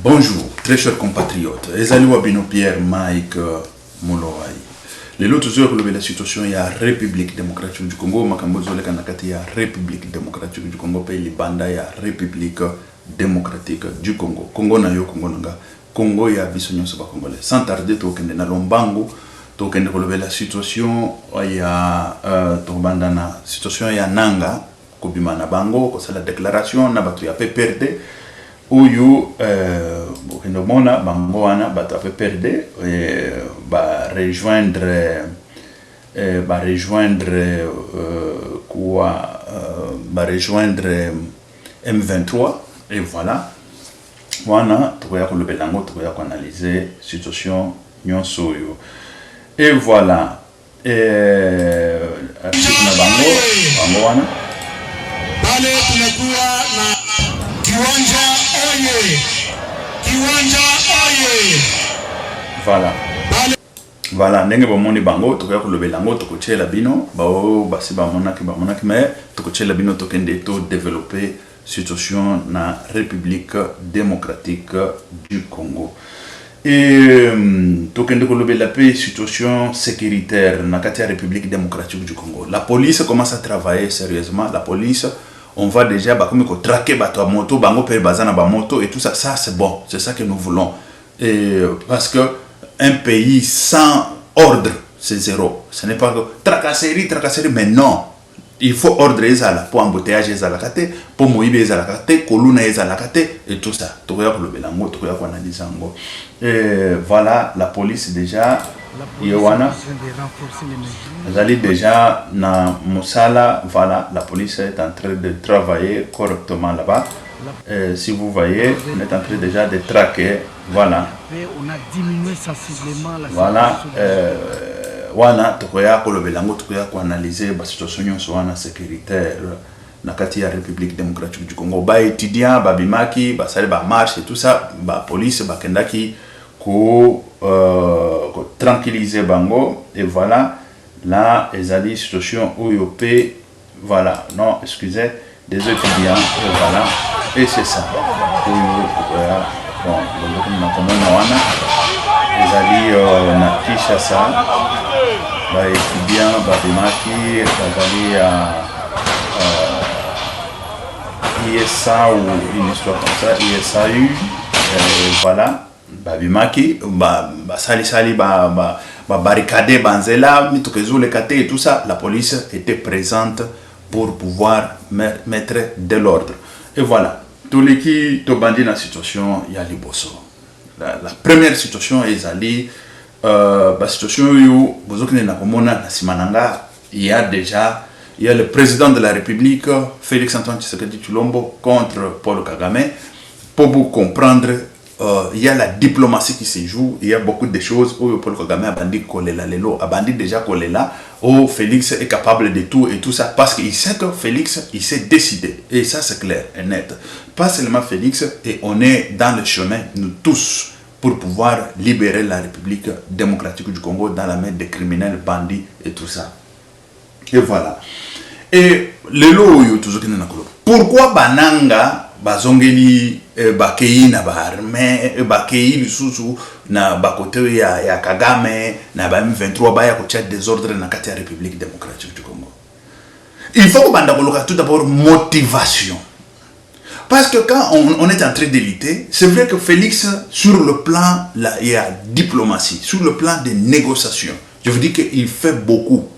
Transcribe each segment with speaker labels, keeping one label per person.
Speaker 1: Bonjour, très chers compatriotes. Ezali Wabino Pierre Mike Moloai. Les lots toujours la situation ya République démocratique du Congo, makambozo le kanakati ya République démocratique du Congo, pays libanda ya République démocratique du Congo. Congo na yo Congo nanga. Congo ya bisonyo soba congolais. Sans tarder to kende na lombango, to kende ko la situation ya to na situation ya nanga ko bimana bango ko sala déclaration na batu ya PPRD. Oyo mona bango wana bato ape perde ba rejoindre M23 et voilà wana tokoya ko lobelango tokoya ko analyser situation nyonso yo et voilà article na bango wana
Speaker 2: pale tunakuwa na Kiwanja oye! Kiwanja oye!
Speaker 1: Voilà, ndenge bomoni bango tokoya kolobelango tokochela bino bao basi bamonaki mais tokochela bino tokende to développer situation na République démocratique du Congo. Et tokende kolobela pe situation sécuritaire na kati ya République démocratique du Congo. La police commence à travailler sérieusement. La police on va déjà traquer bateau moto, bango pe bazana ba moto et tout ça, ça c'est bon, c'est ça que nous voulons. Et parce que un pays sans ordre, c'est zéro. Ce n'est pas tracasserie, mais non. Il faut ordre ezala pour embouteillage ezala kate, pour moibe ezala kate, koluna ezala kate et tout ça. Tokoya ko lobelango, tokoya ko analyser ngo. Et voilà, la police déjà Yowana, vous allez déjà na Moussala, voilà, la police est en train de travailler correctement là-bas. Si vous voyez, on est en train déjà de traquer, voilà.
Speaker 3: On a diminué sensiblement la
Speaker 1: voilà, voilà, tokoya ko lobelango, tokoya ko analyser la situation sécuritaire na kati ya République démocratique du Congo. Ba étudiants, ba bimaki, ba sale ba marche et tout ça, ba police, ba kendaki ko tranquilliser bango et voilà là ils allaient situation où il voilà non excusez des étudiants et voilà et c'est ça bon donc on a ils allaient na Kinshasa bah étudiants bah bimaki ils allaient ISA ou une histoire comme ça ISAU voilà babimaki sali barricade banzela mitokezule kate et tout ça. La police était présente pour pouvoir mettre de l'ordre et voilà tous les qui to bandi na situation ya liboso la première situation ezali situation yo bozokine na komona na simananga il y a le président de la République Félix Antoine Tshisekedi Tshilombo contre Paul Kagame pour vous comprendre. Il y a la diplomatie qui se joue, il y a beaucoup de choses où Paul Kagame a bandit kolela lelo, a bandit déjà kolela, où Félix est capable de tout et tout ça, parce qu'il sait que Félix, il s'est décidé, et ça c'est clair et net. Pas seulement Félix, et on est dans le chemin, nous tous, pour pouvoir libérer la République démocratique du Congo dans la main des criminels, bandits et tout ça. Et voilà. Et le lot, toujours pourquoi Bananga bazongeli bakei na barme bakei lisusu na bakote ya Kagame na ba M23 ba ya ko chat désordre na kati ya République démocratique du Congo. Il faut que banda koloka tout d'abord motivation. Parce que quand on est en train de lutter, c'est vrai que Félix sur le plan il y a diplomatie, sur le plan des négociations, je vous dis qu'il fait beaucoup.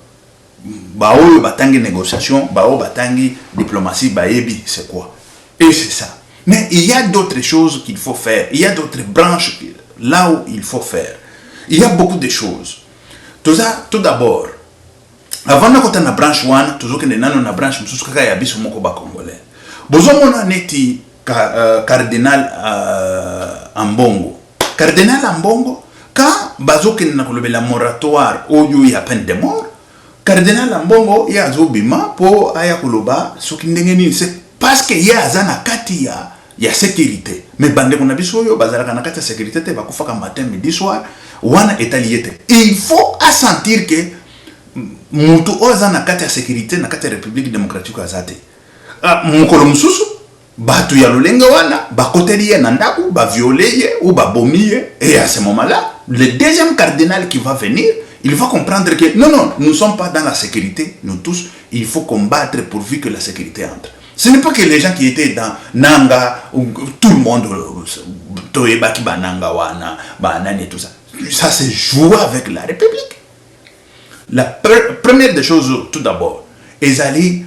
Speaker 1: Bao batangi négociation, bao batangi diplomatie, baebi c'est quoi? Et c'est ça. Mais il y a d'autres choses qu'il faut faire. Il y a d'autres branches là où il faut faire. Il y a beaucoup de choses. Tout ça, tout d'abord, avant de faire la branche 1, toujours que nous avons une branche, nous avons une branche congolais. Nous avons un cardinal Ambongo. Cardinal Ambongo, quand nous avons un moratoire où il y a peine de mort, cardinal Ambongo, il y a un zobima pour Ayakoloba, ce qui n'est parce qu'il y a un kati ya sécurité. Mais bande qu'on a biso yo bazala kana kati ya sécurité te bakufa ka matin midi soir wana etaliete. Il faut assentir que mutu oza na kati ya sécurité na kati ya République démocratique azate. Mukolo mususu batu ya lolenga wana bakoteli ye na ndaku ba violer ye ou ba bomier et à ce moment-là le deuxième cardinal qui va venir il va comprendre que non nous ne sommes pas dans la sécurité nous tous il faut combattre pourvu que la sécurité entre. Ce n'est pas que les gens qui étaient dans Nanga tout le monde toyebaki ba Nanga wana ba nani tout ça c'est jouer avec la République. La première des choses tout d'abord ezali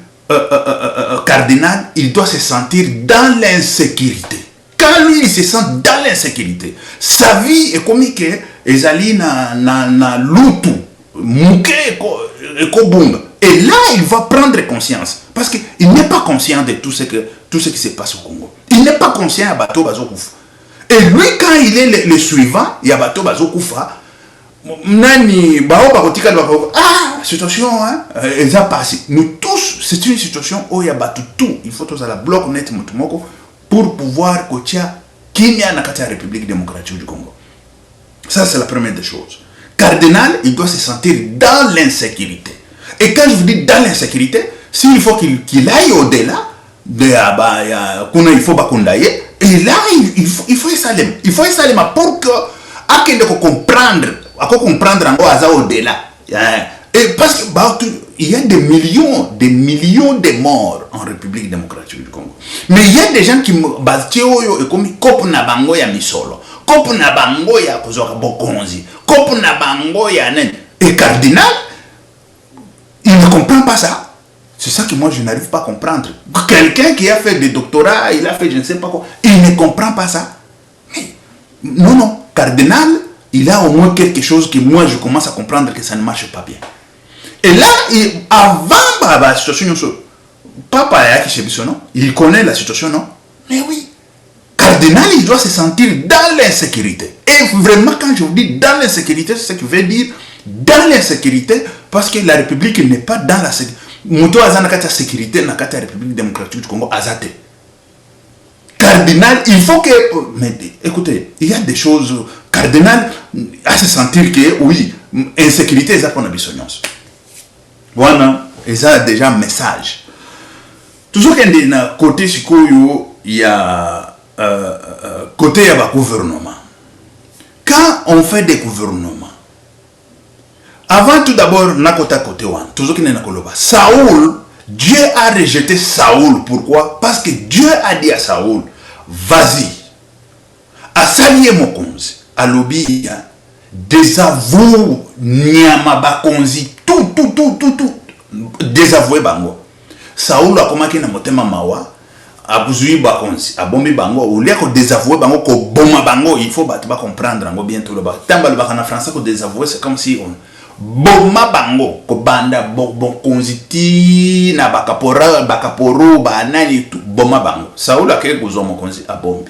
Speaker 1: cardinal, il doit se sentir dans l'insécurité. Quand lui, il se sent dans l'insécurité, sa vie est comme que ezali na lutu, muke ekobunga. Et là, il va prendre conscience. Parce qu'il n'est pas conscient de tout ce qui se passe au Congo. Il n'est pas conscient de Bato Bazokoufa. Et lui, quand il est le suivant, il y a Bato Bazokoufa. Nani bao bakotika situation hein eza passé nous tous c'est une situation où il y a battu tout il faut tous à la bloc net mutumoko pour pouvoir kotia kimia na kati ya République démocratique du Congo. Ça c'est la première des choses. Cardinal il doit se sentir dans l'insécurité et quand je vous dis dans l'insécurité s'il faut qu'il aille au-delà de kuna il faut bakundaye et là il faut essayer pour que akende ko comprendre au-delà. Et parce que il y a des millions de morts en République démocratique du Congo. Mais il y a des gens qui battent comme kopu na bango ya misolo, kopu na bango ya kozoka bokonzi, kopu na bango ya nen. Et cardinal, il ne comprend pas ça. C'est ça que moi je n'arrive pas à comprendre. Quelqu'un qui a fait des doctorats, il a fait je ne sais pas quoi, il ne comprend pas ça. Mais non, cardinal, il a au moins quelque chose que moi je commence à comprendre que ça ne marche pas bien. Et là, avant la situation, papa il connaît la situation, non? Mais oui. Cardinal, il doit se sentir dans l'insécurité. Et vraiment, quand je vous dis dans l'insécurité, c'est ce qui veut dire dans l'insécurité, parce que la République n'est pas dans la sécurité. Muto azana kata sécurité na kata République démocratique du Congo azate. Cardinal, il faut que... Mais écoutez, il y a des choses... Cardinal à se sentir que, oui, insécurité, c'est pour la bisognos. Voilà, et ça déjà un message. Toujours qu'il y a côté il y a côté il y a gouvernement. Quand on fait des gouvernements, avant tout d'abord, côté one, toujours qu'il y a Saoul, Dieu a rejeté Saoul. Pourquoi? Parce que Dieu a dit à Saoul, vas-y, à salier mon konzi. Alobi désavou nyama bakonzi tout désavoué bango. Saoul a komaki na motema mawa abuzui bakonzi abombi bango ou liako désavoué bango ko boma bango il faut ba comprendre ngo bientôt le ba tamba le ba na français ko désavoué c'est comme si on boma bango ko banda bon konziti na bakaporo ba nani boma bango. Saoul a ke gozo mo konzi abombi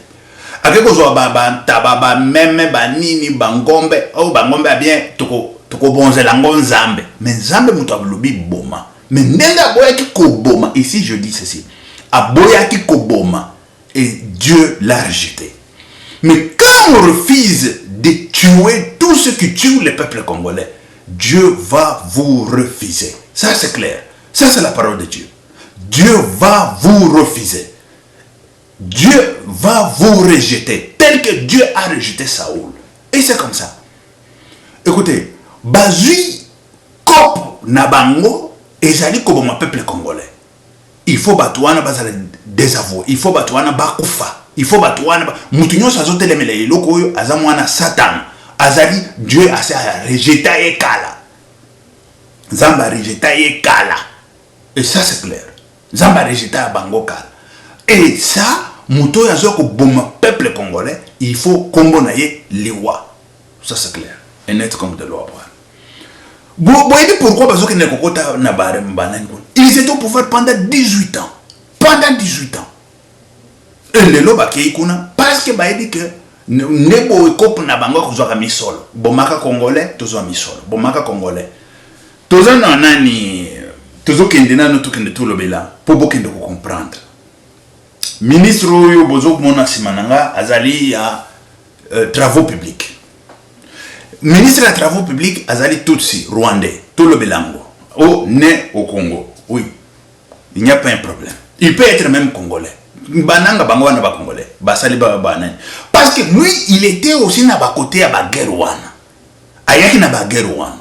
Speaker 1: akeko zo ba meme banini bangombe o bangombe bien toko bonzela ngonzambe mais nzambe muto ablobi boma mais nenga boya ki ko boma ici je dis ceci aboya ki ko boma et Dieu l'a rejeté. Mais quand on refuse de tuer tout ce qui tue le peuple congolais, Dieu va vous refuser. Ça c'est clair. Ça c'est la parole de Dieu. Dieu va vous refuser. Dieu va vous rejeter, tel que Dieu a rejeté Saoul. Et c'est comme ça. Écoutez, Bazui, Kop, Nabango, et Zali Koboma, peuple congolais. Il faut batouana bazala désavouer. Il faut batouana bakoufa. Il faut batouana Moutinho sazote lemele loko azamwana Satan. Azali Dieu a rejeté Ekala. Zamba rejeté Ekala. Et ça c'est clair. Zamba rejeté Bango Kala. Et ça, Mouto Yazoko Bouma, peuple congolais, il faut combonayer les lois. Ça c'est clair. Et net comme de loi. Pourquoi ils étaient au pouvoir pendant 18 ans. Pendant 18 ans. Et les lois parce que bah dit que nebo ekop na bango kozwa misolo. Bomaka congolais, tozwa misolo. Bomaka congolais. Toza na nani tozo kendena no tokende tout le bela pour bokende ko comprendre. Ministre Oyo Bozo Mona Simananga Azali à travaux publics. Ministre des travaux publics Azali Tutsi, Rwandais, tout le Belango, né au Congo. Oui, il n'y a pas un problème. Il peut être même congolais. bananga bango wana ba congolais basali ba banani parce que lui il était aussi na ba côté ya ba guerre wana ayaki na ba guerre wana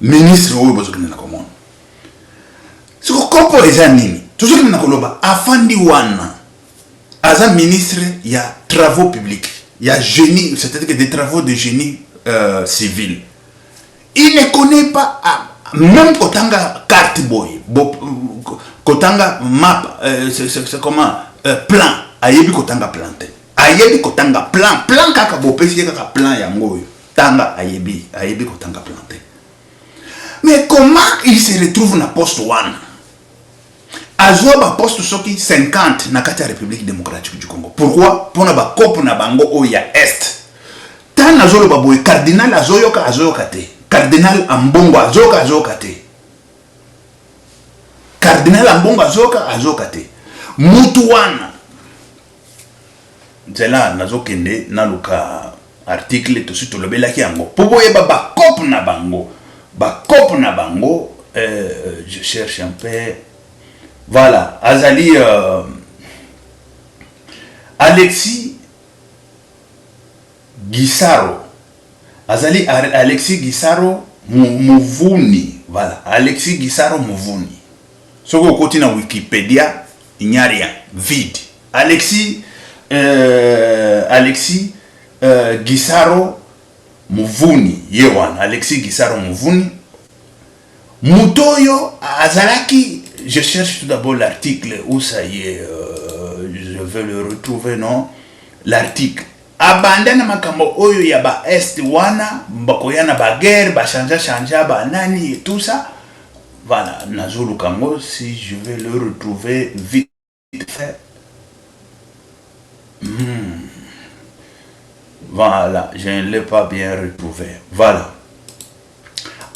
Speaker 1: ministre oyo bozokina na komona siko kopo eza nini tozokina na koloba afandi wana aza ministre ya travaux publics ya génie, c'est-à-dire que des travaux de génie civil. Il ne connaît pas même kotanga carte boy kotanga map c'est comment plan ayebi kotanga planté ayebi kotanga plan kaka bopesi kaka plan yango tanga ayebi kotanga planté. Mais comment il se retrouve na poste one azwa ba poste soki 50 na kati ya République démocratique du Congo? Pourquoi? Pona ba kopo na bango o ya est tan azolo baboy cardinal azoyoka te cardinal Ambongo azoyoka te cardinal Ambongo azoyoka te mutu wana nzela nazokende naluka article to suite lobelaki yango po boyeba ba kopo na bango je cherche un peu. Voilà, azali Alexis Gisaro. Azali Alexis Gisaro Muvuni. Voilà, Alexis Gisaro Muvuni. Soko koti na Wikipédia, il n'y a rien, vide. Alexis Gisaro Muvuni. Yewan, Alexis Gisaro Muvuni. Mutoyo azalaki. Je cherche tout d'abord l'article où ça y est, je vais le retrouver, non? L'article. Abandana makambo oyo ya ba est wana, bakoyana ba guerre, ba chanja ba nani et tout ça. Voilà, Nazulu Kango, si je vais le retrouver vite fait. Voilà, je ne l'ai pas bien retrouvé. Voilà.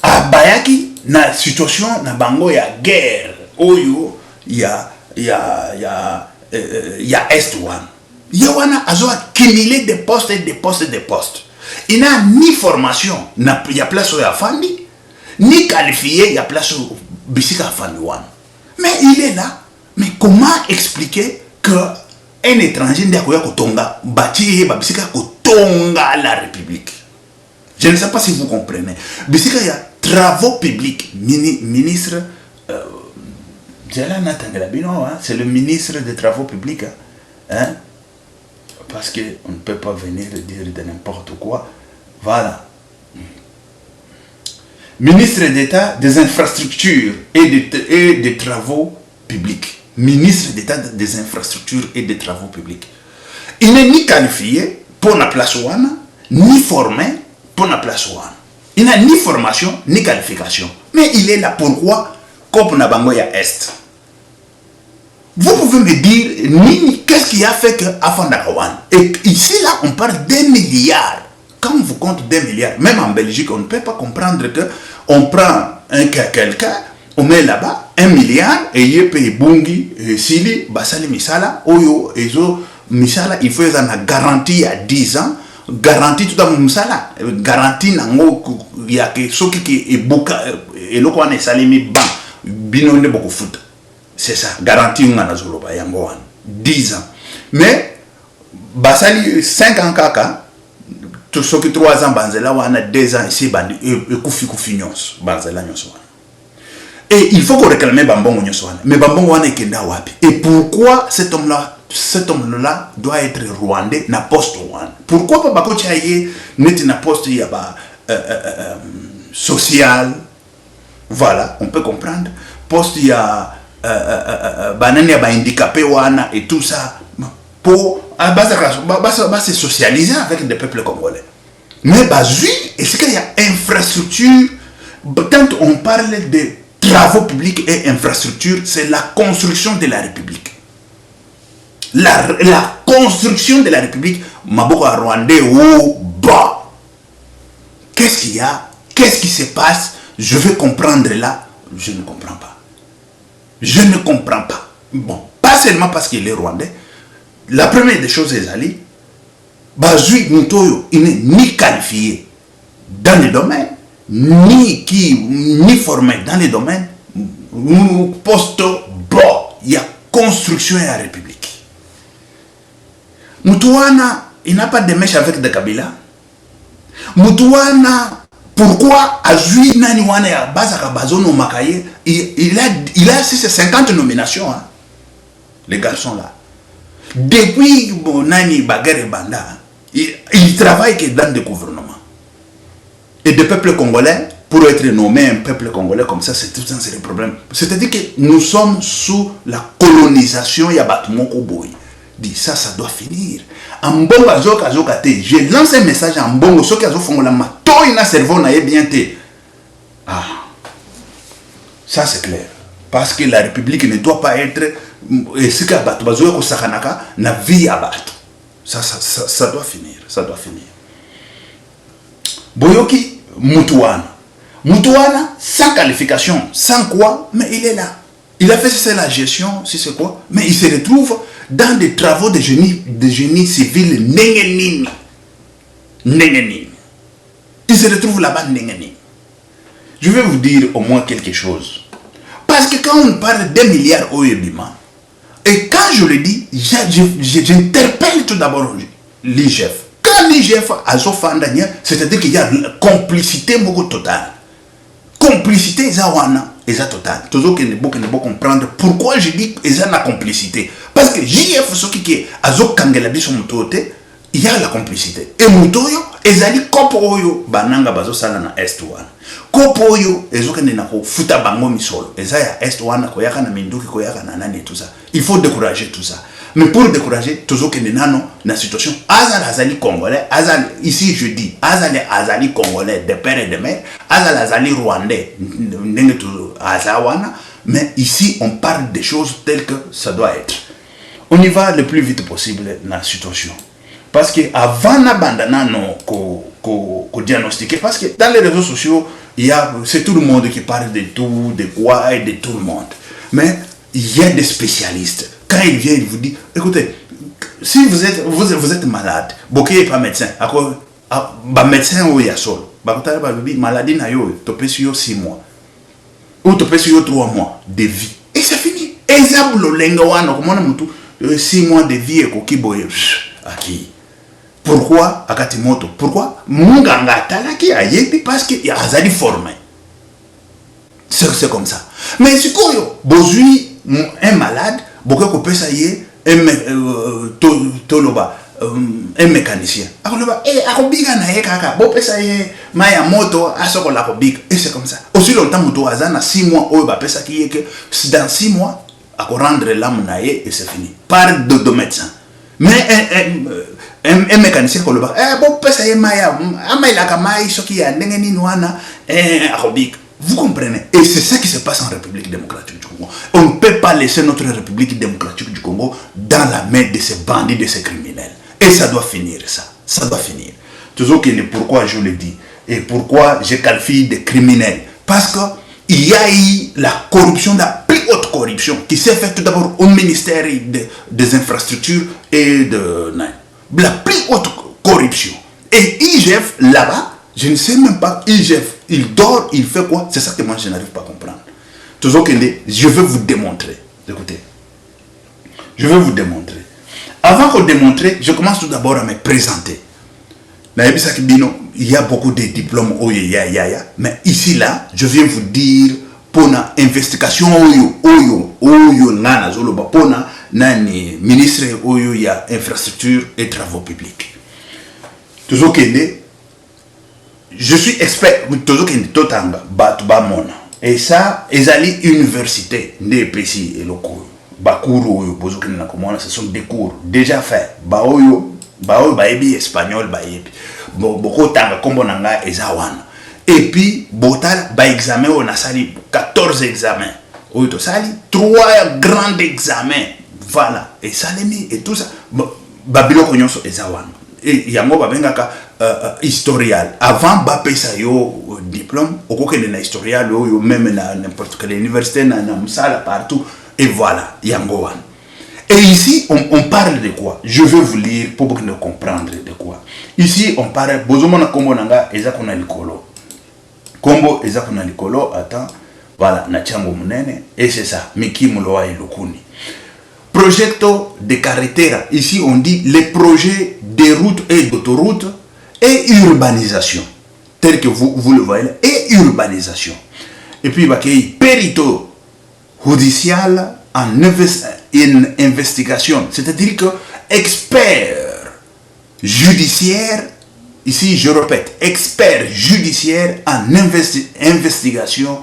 Speaker 1: Abayaki na situation na bango ya guerre. Oyo ya est one yawana azo accumuler des postes. Il n'a ni formation na ya place ya fandi ni qualifié ya place bisika fandi one. Mais il est là. Mais comment expliquer que un étranger ndakoya kotonga bati ba bisika kotonga la République? Je ne sais pas si vous comprenez. Bisika ya travaux publics ministre c'est le ministre des Travaux publics. Hein? Parce qu'on ne peut pas venir dire de n'importe quoi. Voilà. Ministre d'État des infrastructures et des travaux publics. Ministre d'État des infrastructures et des travaux publics. Il n'est ni qualifié pour la place one, ni formé pour la place one. Il n'a ni formation, ni qualification. Mais il est là pourquoi? Comme Nabangoya Est. Vous pouvez me dire, Nini, qu'est-ce qui a fait que Afandakawan? Et ici, là, on parle d'1 milliard. Quand on vous compte 2 milliards, même en Belgique, on ne peut pas comprendre que on prend quelqu'un, on met là-bas 1 milliard, et il paye Bungi, Sili, Basali Misala, Oyo, Ezo, Misala, il faut une garantie à 10 ans, garantie tout à Misala, garantie nango, il y a que ceux qui est bouka, et le quoi n'est salimi ban, binonde beaucoup foot. C'est ça, garantie ngana zoloba yango wan 10 ans. Mais basali 5 ans kaka tout ce qui 3 ans banzela wana 2 ans ici bandi e kufi nyonso banzela nyonso wana. Et il faut qu'on réclame bambongo nyonso wana. Mais bambongo wana ekenda wapi? Et pourquoi cet homme-là doit être rwandais na poste wana? Pourquoi pas bako chaye neti na poste ya ba social? Voilà, on peut comprendre. Poste ya banani ba handicapé wana et tout ça pour se socialiser avec des peuples congolais. Mais bazui et c'est qu'il y a infrastructure. Quand on parle de travaux publics et infrastructures, c'est la construction de la République. La construction de la République, Maboko Rwandais ou bas. Qu'est-ce qu'il y a? Qu'est-ce qui se passe? Je veux comprendre là. Je ne comprends pas. Je ne comprends pas. Bon, pas seulement parce qu'il est rwandais. La première des choses est Ali. Bazui Ntoyo, il n'est ni qualifié dans les domaines, ni formé dans les domaines. Poste bon, il y a construction et la République. Mutuana, il n'a pas de mèche avec de Kabila. Mutuana, pourquoi Azui Nani Wana ya Bazaka Bazono Makaye, il a 50 nominations, hein, les garçons là. Depuis Nani Bagare Banda, il travaille que dans des gouvernements. Et des peuples congolais, pour être nommé un peuple congolais comme ça, c'est tout ça, c'est le problème. C'est-à-dire que nous sommes sous la colonisation Yabatumoko Boy. Dit ça doit finir. Ambongo azoka azoka te. Je lance un message à Ambongo, ceux qui ont fait la mato, il a cerveau na bien te. Ah, ça c'est clair. Parce que la République ne doit pas être ce que Abato Bazoya ko Sakanaka na vie Abato. Ça doit finir. Ça doit finir. Boyoki Mutuana. Mutuana, sans qualification, sans quoi, mais il est là. Il a fait c'est la gestion, si c'est quoi, mais il se retrouve dans des travaux de génie civil Nengenini. Nengenini. Il se retrouve là-bas Nengenini. Je vais vous dire au moins quelque chose. Parce que quand on parle d'un milliard au Yébima, et quand je le dis, j'interpelle tout d'abord l'IGF. Quand l'IGF a Zofandania, c'est-à-dire qu'il y a une complicité beaucoup totale. Complicité, ils ont totale. Toujours qu'il ne faut comprendre pourquoi je dis qu'ils ont la complicité. Parce que l'IGF, ce qui est à Zokangelabi sur Mutote, il y a la complicité. Et Mutoyo, ils ont dit Kopoyo, Bananga Bazo Salana Est One. Kopoyo, ils ont dit Futa Bango Misolo. Ils ont dit Est One, Koyaka na Minduki, Koyaka na Nani, tout ça. Il faut décourager tout ça. Mais pour décourager, toujours que nous avons une situation, Azali Congolais, ici je dis, Azali Congolais, de père et de mère, Azali Rwandais, Azawana, mais ici on parle des choses telles que ça doit être. On y va le plus vite possible dans la situation. Parce que avant d'abandonner nos diagnostiquer, parce que dans les réseaux sociaux, c'est tout le monde qui parle de tout, de quoi et de tout le monde. Mais il y a des spécialistes. Quand il vient, il vous dit, écoutez, si vous êtes malade, Boké n'est pas médecin, médecin ou yasol, maladie na yo, tu peux sur 6 mois, ou tu peux sur 3 mois de vie. Et c'est fini. Exemple, le lengawana, comme on a 6 mois de vie, et koki boye, aki. Pourquoi Akatimoto? Pourquoi Munganga talaki ayebi parce qu'il y a azali formé. C'est comme ça. Mais si koyo, bozui un malade, beaucoup de personnes un mécanicien. Et c'est comme ça. Aussi longtemps que 6 mois, dans 6 mois, à rendre l'âme et c'est fini. Par de médecins. Mais un mécanicien, vous comprenez? Et c'est ça qui se passe en République démocratique du Congo. On ne peut pas laisser notre République démocratique du Congo dans la main de ces bandits, de ces criminels. Et ça doit finir, ça. Ça doit finir. Toujours que pourquoi je le dis et pourquoi je qualifie de criminels. Parce qu'il y a eu la corruption, la plus haute corruption qui s'est faite tout d'abord au ministère des infrastructures et de la plus haute corruption. Et IGF là-bas, je ne sais même pas, IGF, il dort, il fait quoi? C'est ça que moi je n'arrive pas à comprendre. Toujours que je vais vous démontrer. Écoutez, je vais vous démontrer. Avant de démontrer, je commence tout d'abord à me présenter. Il y a beaucoup de diplômes, mais ici là, je viens vous dire pour la investigation ministre il y a infrastructure et travaux publics. Toujours que je suis expert, toujours que et ça, ils université, des précis et locaux. Bakuru, ce sont des cours déjà faits. Baebi espagnol, baebi. Beaucoup tanga kombo nanga ezawana. Et puis, botal, ba examen, on a sali 14 examens. Oui, to sali 3 grands examens. Voilà. Et ça les mis, et tout ça. Babilo konyoso ezawana. Et yango babengaka historial. Avant bapesa yo diplôme, okokende na historial yo même na n'importe quelle université na msala partout. Et voilà, yango wana. Et ici, on parle de quoi? Je vais vous lire pour que vous comprendre de quoi. Ici, on parle, bozomona kombo nanga ezakuna likolo. Kombo ezakuna likolo, attends, voilà, na chango munene, et c'est ça, Miki Muloa Ilukuni. progetto de carretera. Ici, on dit les projets de routes et d'autoroutes et urbanisation. Tel que vous le voyez là. Et urbanisation. Et puis, il y a périto judicial en investigation. C'est-à-dire que expert judiciaire, ici je répète, expert judiciaire en investigation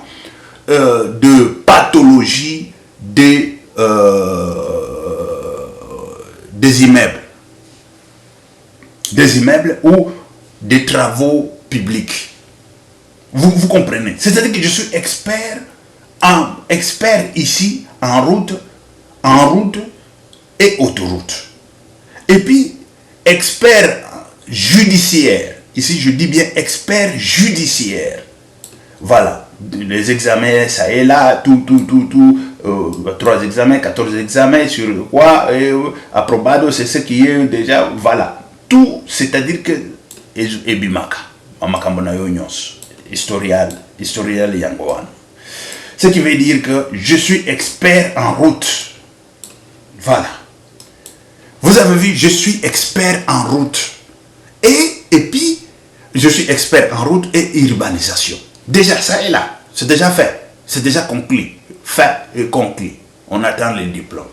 Speaker 1: de pathologie des immeubles. Des immeubles ou des travaux publics. Vous comprenez? C'est-à-dire que je suis expert ici en route et autoroute. Et puis, expert judiciaire. Ici, je dis bien expert judiciaire. Voilà. Les examens, ça est là, tout. 3 examens, 14 examens, sur quoi, approbado, c'est ce qui est déjà, voilà. Tout, c'est-à-dire que, et bimaka, mamakambona yonyos, historial yangoan. Ce qui veut dire que je suis expert en route. Voilà. Vous avez vu, je suis expert en route. Et puis, je suis expert en route et urbanisation. Déjà, ça est là. C'est déjà fait. C'est déjà conclu. Fait et conclu. On attend les diplômes.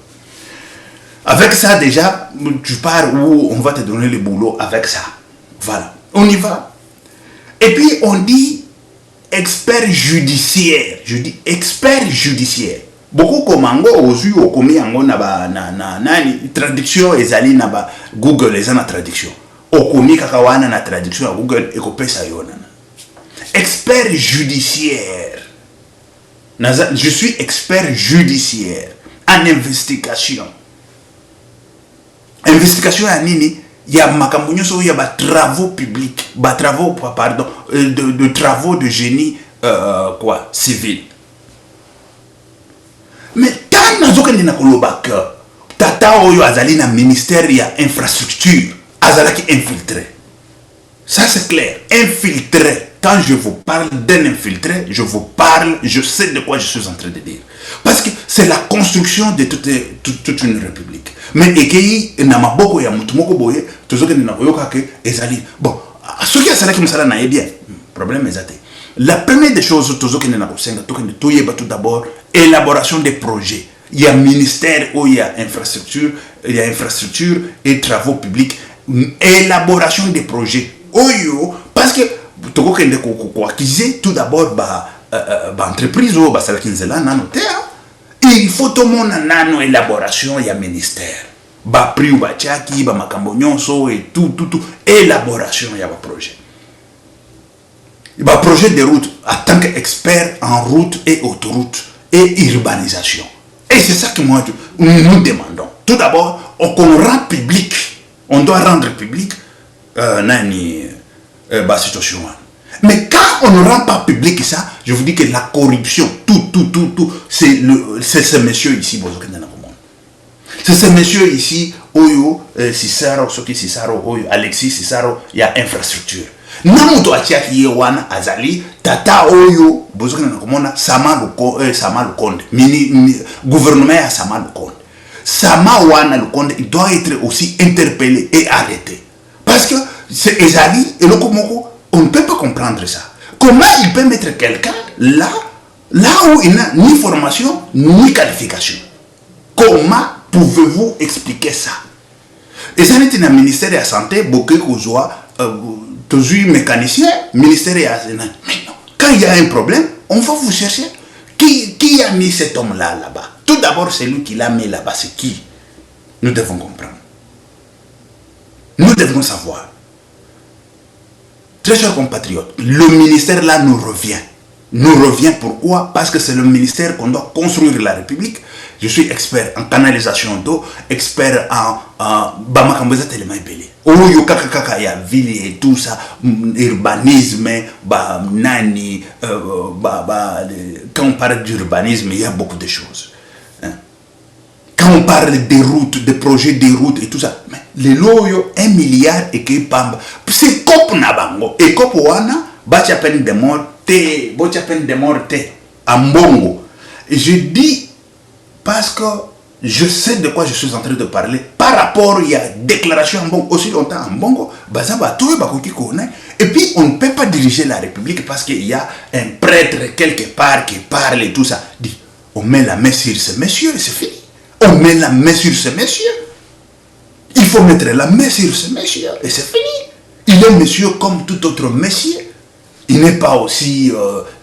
Speaker 1: Avec ça, déjà, tu pars où on va te donner le boulot avec ça. Voilà. On y va. Et puis, on dit expert judiciaire. Je dis expert judiciaire. Beaucoup comme ango ozu okomi ango na traduction ezali na ba Google eza na traduction. Okomi kakawana na traduction à Google et kopesa yona. Expert judiciaire. Je suis expert judiciaire en investigation. Investigation à nini? Il y a makambo il y a ba travaux publics, de travaux de génie civil. Mais tant nazokende na koloba que tata oyo azali na ministère ya infrastructure azalaki infiltré. Ça c'est clair, infiltré. Quand je vous parle d'un infiltré, je sais de quoi je suis en train de dire. Parce que c'est la construction de toute une république. Mais ekei na maboko ya mutu moko boye tozokende na koyoka ke ezali. Bon, ce qui a salaki musala na bien. Problème ezate. La première des choses, tout d'abord, élaboration des projets. Il y a ministère où il y a infrastructure et travaux publics. Élaboration des projets. Parce que tout d'abord, entreprise, il faut tout le monde nano élaboration, il y a ministère. Prix ou bachaki, makambonyonso et tout. Élaboration, il y a un projet. Projet de route en tant qu'expert en route et autoroute et urbanisation. Et c'est ça que moi nous demandons. Tout d'abord, on rend public, on doit rendre public situation. Mais quand on ne rend pas public ça, je vous dis que la corruption, tout, c'est ce monsieur ici, c'est ce monsieur ici, Oyo, Cicero, Soki Cicero, Oyo, Alexis Cicero, il y a infrastructure. Namuto atiaki yewana azali tata oyo bozokana nakomona Sama Lukonde gouvernement ya Sama Lukonde. Sama wana Lukonde, il doit être aussi interpellé et arrêté parce que c'est ezali et le komoko on ne peut pas comprendre ça. Comment il peut mettre quelqu'un là où il n'a ni formation ni qualification? Comment pouvez-vous expliquer ça? Et ça n'est un ministère de la santé beaucoup kozoa toujours mécanicien, ministère de la santé. Mais non, quand il y a un problème, on va vous chercher. Qui a mis cet homme-là là-bas? Tout d'abord, c'est lui qui l'a mis là-bas. C'est qui? Nous devons comprendre. Nous devons savoir. Très chers compatriotes, le ministère là nous revient. Nous revient pourquoi? Parce que c'est le ministère qu'on doit construire la République. Je suis expert en canalisation d'eau, expert en Bamakamboza tellement épelé. Oyo kaka ya ville et tout ça, urbanisme, nani, quand on parle d'urbanisme, il y a beaucoup de choses. Hein? Quand on parle des routes, des projets de routes et tout ça, mais les loyo 1 milliard et que pamba, c'est cop na bango et cop wana, bacha peine de mort te, à mbongo. Et je dis parce que je sais de quoi je suis en train de parler par rapport il y a déclaration en Bongo aussi longtemps en Bongo et puis on ne peut pas diriger la République parce qu'il y a un prêtre quelque part qui parle et tout ça. Dit, on met la main sur ce monsieur et c'est fini. On met la main sur ce monsieur. Il faut mettre la main sur ce monsieur et c'est fini. Il est monsieur comme tout autre monsieur. Il n'est pas aussi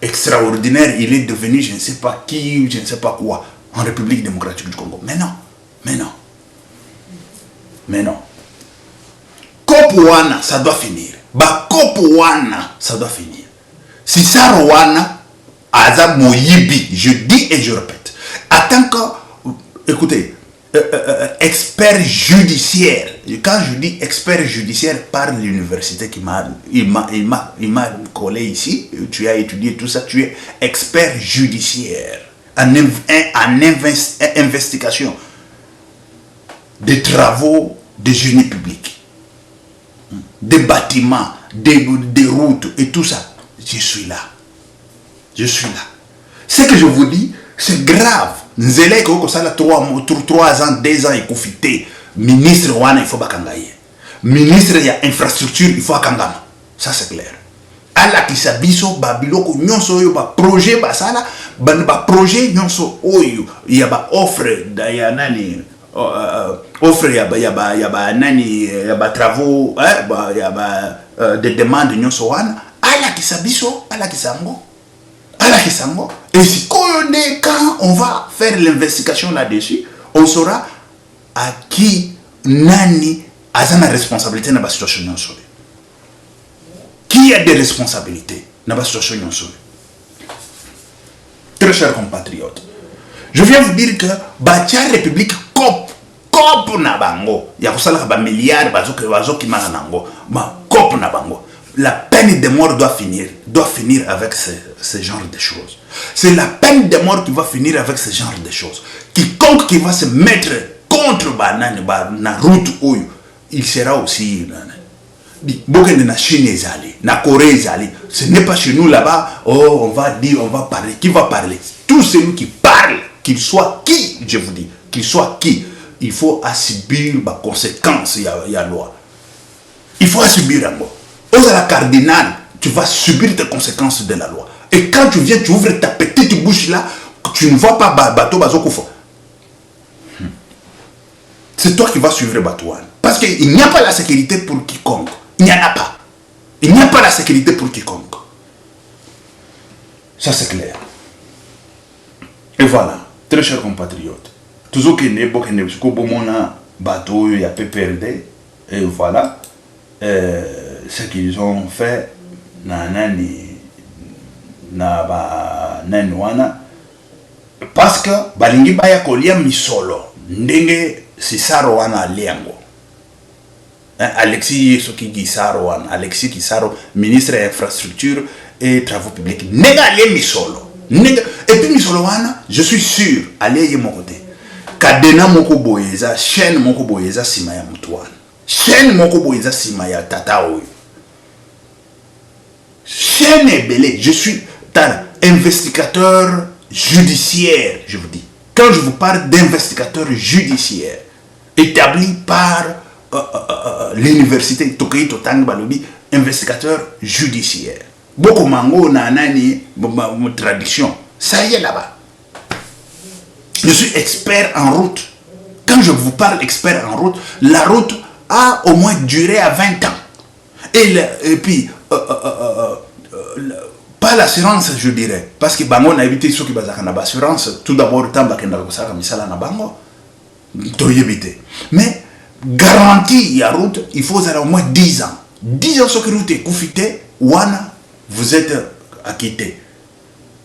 Speaker 1: extraordinaire. Il est devenu je ne sais pas qui, je ne sais pas quoi en République démocratique du Congo. Mais non, mais non, mais non. Kopouana, ça doit finir. Ba Kopouana, ça doit finir. Si ça Rwana, Aza Moyibi, je dis et je répète. En tant que, écoutez, expert judiciaire. Quand je dis expert judiciaire par l'université qui m'a collé ici, tu as étudié tout ça, tu es expert judiciaire en investigation des travaux de génie public, des bâtiments, des routes et tout ça. Je suis là. Je suis là. Ce que je vous dis, c'est grave. Nzele ko sala 3 ans, 2 ans et kofité. Ministre wana il faut bakangaye. Ministre ya infrastructure il faut akangama. Ça c'est clair. Ala kisabiso babiloko nyonso oyo ba projet basala ba projet nyonso oyo ya ba offre ya nani offre ya ba nani ya ba travaux ya ba des demandes nyonso wana ala kisabiso ala kisango. Et si quand on va faire l'investigation là-dessus, on saura à qui nani a la responsabilité dans la situation. Qui a des responsabilités dans la situation. Très chers compatriotes, je viens vous dire que la République cop na bango. Il y a des milliards cop na bango. La peine de mort doit finir avec ce genre de choses. C'est la peine de mort qui va finir avec ce genre de choses. Quiconque qui va se mettre contre la route, il sera aussi... Na Chine, na Corée, ce n'est pas chez nous là-bas, oh, on va dire, on va parler. Qui va parler? Tout celui qui parle, qu'il soit qui, je vous dis, qu'il soit qui, il faut subir les conséquences, il y a loi. Il faut subir un mot. Aux la cardinal, tu vas subir les conséquences de la loi. Et quand tu viens, tu ouvres ta petite bouche là, tu ne vois pas bateau bazokoufa. C'est toi qui vas suivre Batouane. Parce qu'il n'y a pas la sécurité pour quiconque. Il n'y en a pas. Il n'y a pas la sécurité pour quiconque. Ça c'est clair. Et voilà, très chers compatriotes. Toujours qu'il n'est pas bateau, il y a PPRD. Et voilà. Ce qu'ils ont fait parce que balingi baya kolia misolo ndenge Sisaro wana liango Alexis Soki Gisaro wana Alexis Gisaro ministre de l'infrastructure et travaux publics nega le misolo nega et puis misolo wana je suis sûr allez y mon côté kadena moko boyeza chaîne moko boyeza sima ya mutwana chaîne moko boyeza sima ya tata oyo chaîne belé. Je suis investigateur judiciaire, je vous dis. Quand je vous parle d'investigateur judiciaire établi par l'université Tokai Totang Balobi, investigateur judiciaire. Beaucoup mango nanani tradition. Ça y est là-bas. Je suis expert en route. Quand je vous parle expert en route, la route a au moins duré à 20 ans. Et puis pas l'assurance, je dirais, parce que bango na évité ceux qui basent na assurance. Tout d'abord, tamba kenda kosaka misala na bango, to éviter. Mais garantie ya route, il faut au moins 10 ans. 10 ans ce que route est koufité, wana vous êtes acquitté.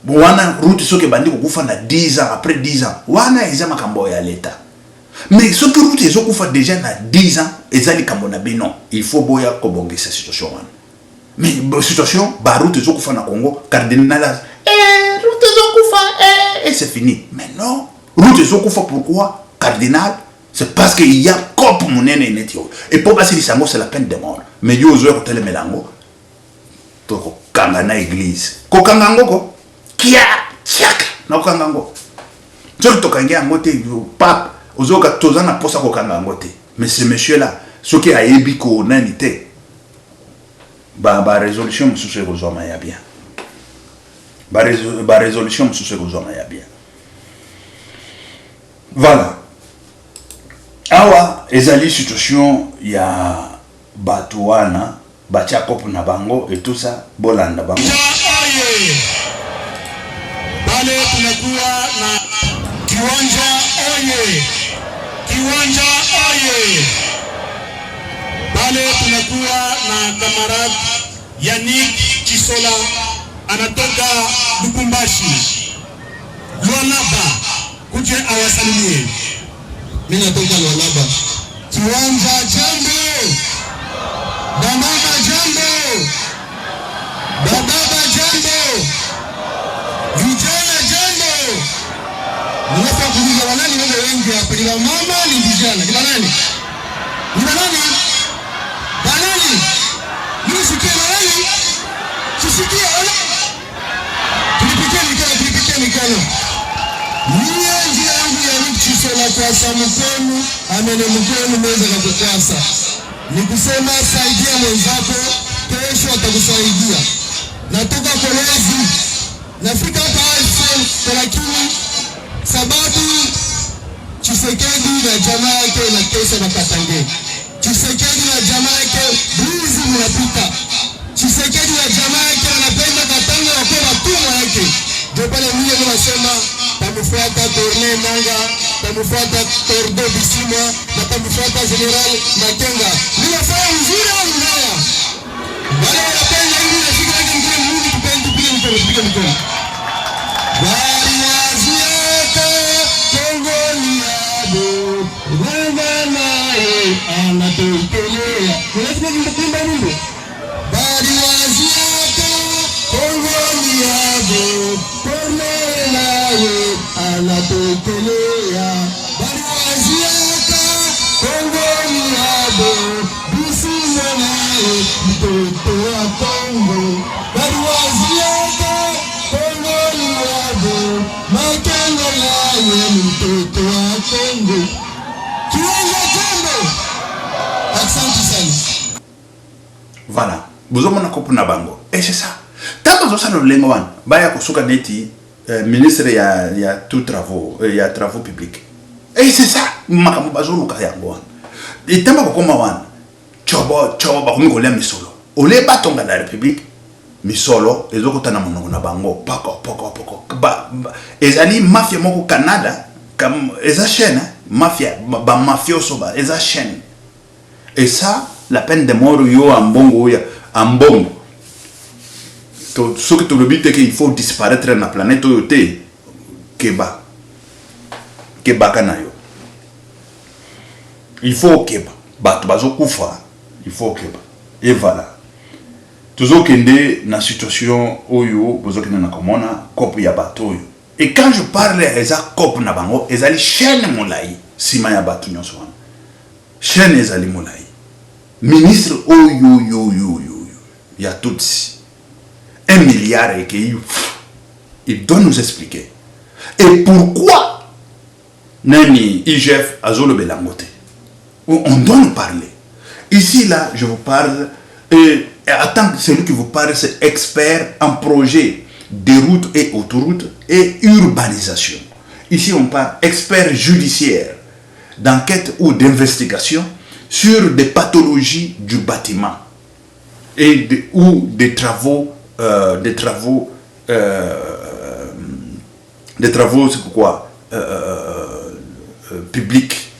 Speaker 1: Wana route ce que bandi koufa na 10 ans après 10 ans. Wana ezama kambo ya l'état. Mais ce que route est koufa déjà na 10 ans, ezali kambo na bino. Il faut boya kobonge cette situation. Mais la situation, la route est au Congo, cardinal, route est et c'est fini. Mais non, route est au pourquoi cardinal? C'est parce qu'il y a cop mon et et pour passer les sango, c'est la peine de mort. Mais yo zo ko tele melango, to kangana église. Ko kangango ko, kia chak, no kangango. Zo to kangia ngote pape, ozoka tozana posa ko kanga ngote. Mais ce monsieur là, ce qui a ébi ko nanité. Ba résolution monsieur kozoma ya bien. Ba résolution monsieur kozoma ya bien. Voilà. Awa ezali situation ya batuana bacha kopu na bango et tout ça bolanda bango.
Speaker 2: Pale tunakuwa na kiwanja oye. Kiwanja oye. Pale tunakuwa na kamarad Yannick Chisola anatoka Lubumbashi. Lualaba kuje awasalimie. Mimi natoka Lualaba. Kiwanja jambo. Bamama jambo. Bababa jambo. Vijana jambo. Ninataka kuuliza wanani wale wengi hapa ni mama ni vijana. Ni nani? Ni nani? Banani? Mimi sikia nani? Sisikia wala. Tulipitia mikono. Mimi njia yangu ya Chisola kwa Samukonu amene mkono mweza kukasa. Ni kusema saidia mwenzako, kesho atakusaidia. Natoka Kolezi, nafika hapa IFL, lakini sababu Tshisekedi na jamaa yake na kesa na Katange. Tshisekedi na jamaa yake buzi mnapita. Tshisekedi na jamaa yake anapenda Katange na kwa watumwa yake. Ndio pale mimi nasema tamufuata Tourne Manga, tamufuata Tordo Bisimwa na tamufuata General Makenga. Ninafanya mzuri au mbaya? Wale wanapenda hivi na fikra yake mzuri Mungu tupige mkono. Bali waziate Kongo ni ado. Rwanda naye anatokelea. Unasikia kimba Mungu? Bali waziate Kongo ni ado. Anatokelea bali waziaka Kongo ni abo Bisimwa naye mtoto wa Kongo bali waziaka Kongo ni abo Makenga naye mtoto wa Kongo kiwanja jambo. Asante sana.
Speaker 1: Voilà, bozomona kopu na bango et c'est ça. Tata zosa no lengo wana baya kusuka neti ministre ya tout travaux ya travaux publics et c'est ça makambo bazoluka yango wana itamba kokoma wana chobo bakomi kolia misolo ole batonga la république misolo ezokotana monongo na bango poko ezali mafia moko Canada comme eza chaîne mafia ba mafioso ba eza chaîne et ça la peine de mort yo ambongo ya ambongo. Ce que tu le but est qu'il faut disparaître dans la planète Oyote Keba Kanayo. Il faut Keba. Bazo Koufa. Il faut Keba. Et voilà. Toujours kende na situation Oyo, bozo kende na komona kopu ya bato Oyo. Et quand je parle eza kopu na bango, ezali chaîne molai sima ya bato nyonso wana. Chaîne ezali molai. Ministre Oyo. Ya tutsi. 1 milliard et il doit nous expliquer. Et pourquoi Nani IGF Azolo Belangote? On doit nous parler. Ici, là, je vous parle, et attends, celui qui vous parle, c'est expert en projet de routes et autoroutes et urbanisation. Ici, on parle expert judiciaire d'enquête ou d'investigation sur des pathologies du bâtiment ou des travaux. Des travaux, c'est quoi publics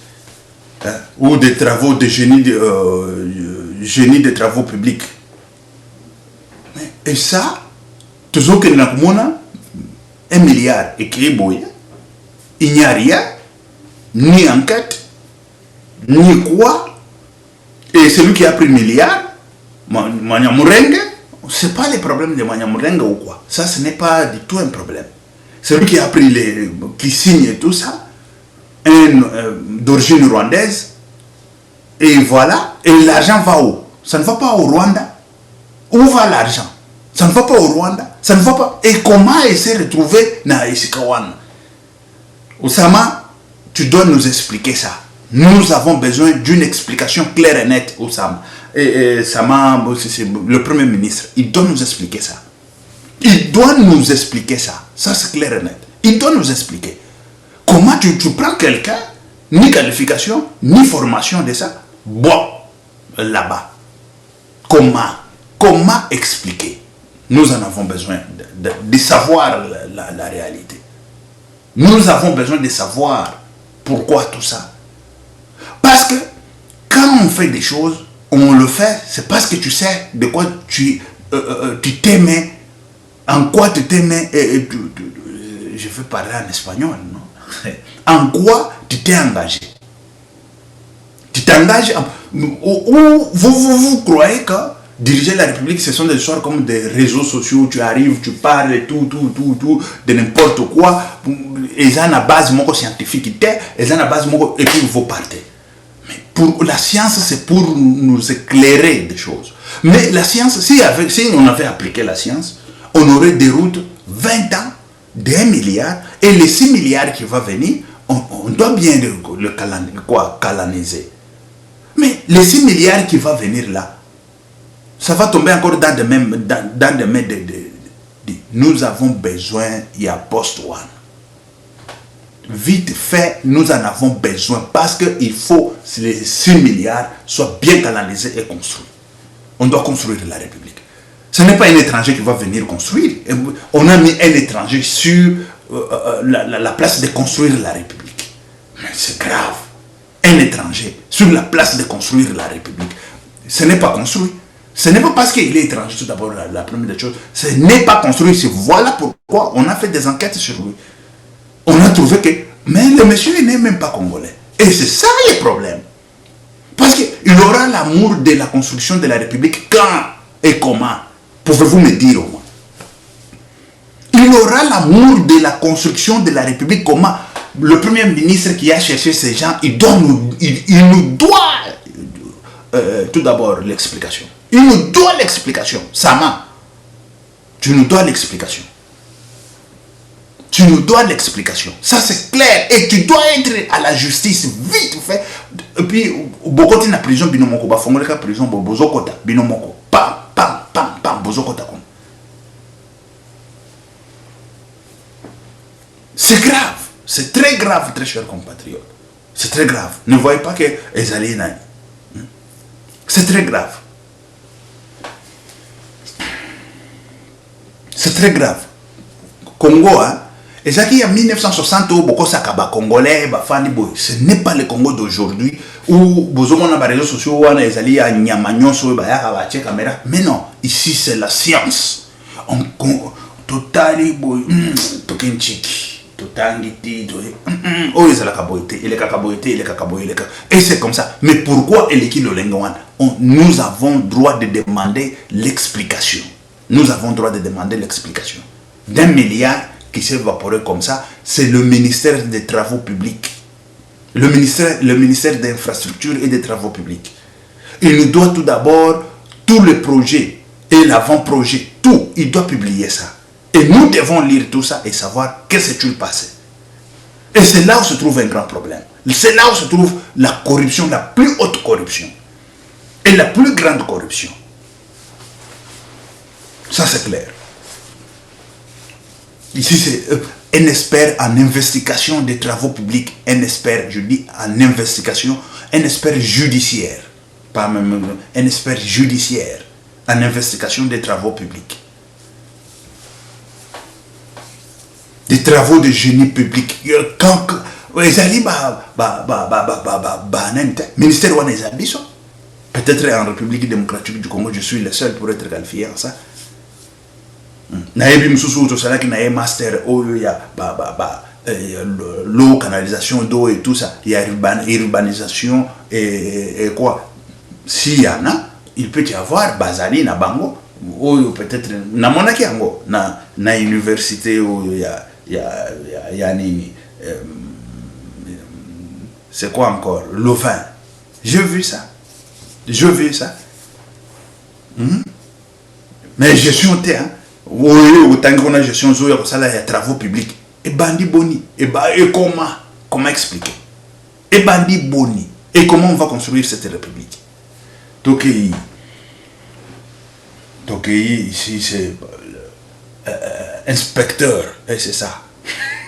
Speaker 1: ou des travaux de génie des travaux publics. Et ça, toujours que nous avons 1 milliard et qu'il il n'y a rien, ni enquête, ni quoi. Et celui qui a pris 1 milliard, Manyamurenge, c'est pas le problème de Manyamurenge ou quoi. Ça, ce n'est pas du tout un problème. Celui qui a pris qui signe et tout ça, d'origine rwandaise, et voilà, et l'argent va où? Ça ne va pas au Rwanda. Où va l'argent? Ça ne va pas au Rwanda. Ça ne va pas. Et comment il s'est retrouvé dans Isikawan? Osama, tu dois nous expliquer ça. Nous avons besoin d'une explication claire et nette au Sam. Et Sama, c'est le Premier ministre, il doit nous expliquer ça. Il doit nous expliquer ça. Ça, c'est clair et net. Il doit nous expliquer. Comment tu prends quelqu'un, ni qualification, ni formation de ça, bon, là-bas. Comment expliquer? Nous en avons besoin de savoir la réalité. Nous avons besoin de savoir pourquoi tout ça. Parce que quand on fait des choses, on le fait, c'est parce que tu sais de quoi tu t'aimais, en quoi tu t'aimais, je veux parler en espagnol, non? En quoi tu t'es engagé? Tu t'engages, vous croyez que diriger la République, ce sont des histoires comme des réseaux sociaux, tu arrives, tu parles, tout, de n'importe quoi, ils ont la base scientifique, ils ont la base et puis vous partez. Mais pour la science, c'est pour nous éclairer des choses. Mais la science, si on avait appliqué la science, on aurait des routes 20 ans, d'1 milliard, et les 6 milliards qui vont venir, on doit bien le canaliser. Mais les 6 milliards qui vont venir là, ça va tomber encore dans des mains de nous avons besoin, il y a post one. Vite fait, nous en avons besoin parce qu'il faut que les 6 milliards soient bien canalisés et construits. On doit construire la République. Ce n'est pas un étranger qui va venir construire. On a mis un étranger sur la place de construire la République. Mais c'est grave. Un étranger sur la place de construire la République. Ce n'est pas construit. Ce n'est pas parce qu'il est étranger, tout d'abord, la première des choses. Ce n'est pas construit. Voilà pourquoi on a fait des enquêtes sur lui. On a trouvé que, mais le monsieur n'est même pas congolais. Et c'est ça le problème. Parce qu'il aura l'amour de la construction de la République quand et comment? Pouvez-vous me dire au moins? Il aura l'amour de la construction de la République comment? Le Premier ministre qui a cherché ces gens, il nous doit tout d'abord l'explication. Il nous doit l'explication. Sama, tu nous dois l'explication. Tu nous dois l'explication. Ça c'est clair. Et tu dois être à la justice vite fait. Et puis, beaucoup de prison, binomoko, bafongoleka prison, bozokota, binomoko, pam, bozokota. C'est grave. C'est très grave, très chers compatriotes. C'est très grave. Ne voyez pas que Ezali Nani. C'est très grave. C'est très grave. Congo, hein. Et ça qui en 1960, Congolais, ce n'est pas le Congo d'aujourd'hui où on a des réseaux sociaux, mais non, ici c'est la science. On totali et c'est comme ça. Mais pourquoi nous avons droit de demander l'explication. Nous avons droit de demander l'explication. D'1 milliard qui s'est évaporé comme ça, c'est le ministère des Travaux publics. Le ministère des Infrastructures et des Travaux publics. Il nous doit tout d'abord tous les projets et l'avant-projet, tout. Il doit publier ça. Et nous devons lire tout ça et savoir qu'est-ce qui s'est passé. Et c'est là où se trouve un grand problème. C'est là où se trouve la corruption, la plus haute corruption. Et la plus grande corruption. Ça c'est clair. Ici c'est un expert en investigation des travaux publics. Un expert, je dis en investigation, un expert judiciaire. Pas même un expert judiciaire en investigation des travaux publics. Des travaux de génie public. Quand les alliés, ministère ou les habits, peut-être en République démocratique du Congo, je suis le seul pour être qualifié en ça. Naebi msusu utosalaki na ye master oyo ya l'eau, canalisation d'eau et tout ça, il y a urbanisation et quoi. S'il y en a, il peut y avoir Bazali na bango oyo peut-être na monaki yango na université oyo ya nini c'est quoi encore Louvain. J'ai vu ça. Mais je suis en terre. Autant qu'on a gestion de travaux publics. Et bandi boni. Et comment expliquer? et bandi boni. Et comment on va construire cette république? Tokeï ici c'est inspecteur, et c'est ça.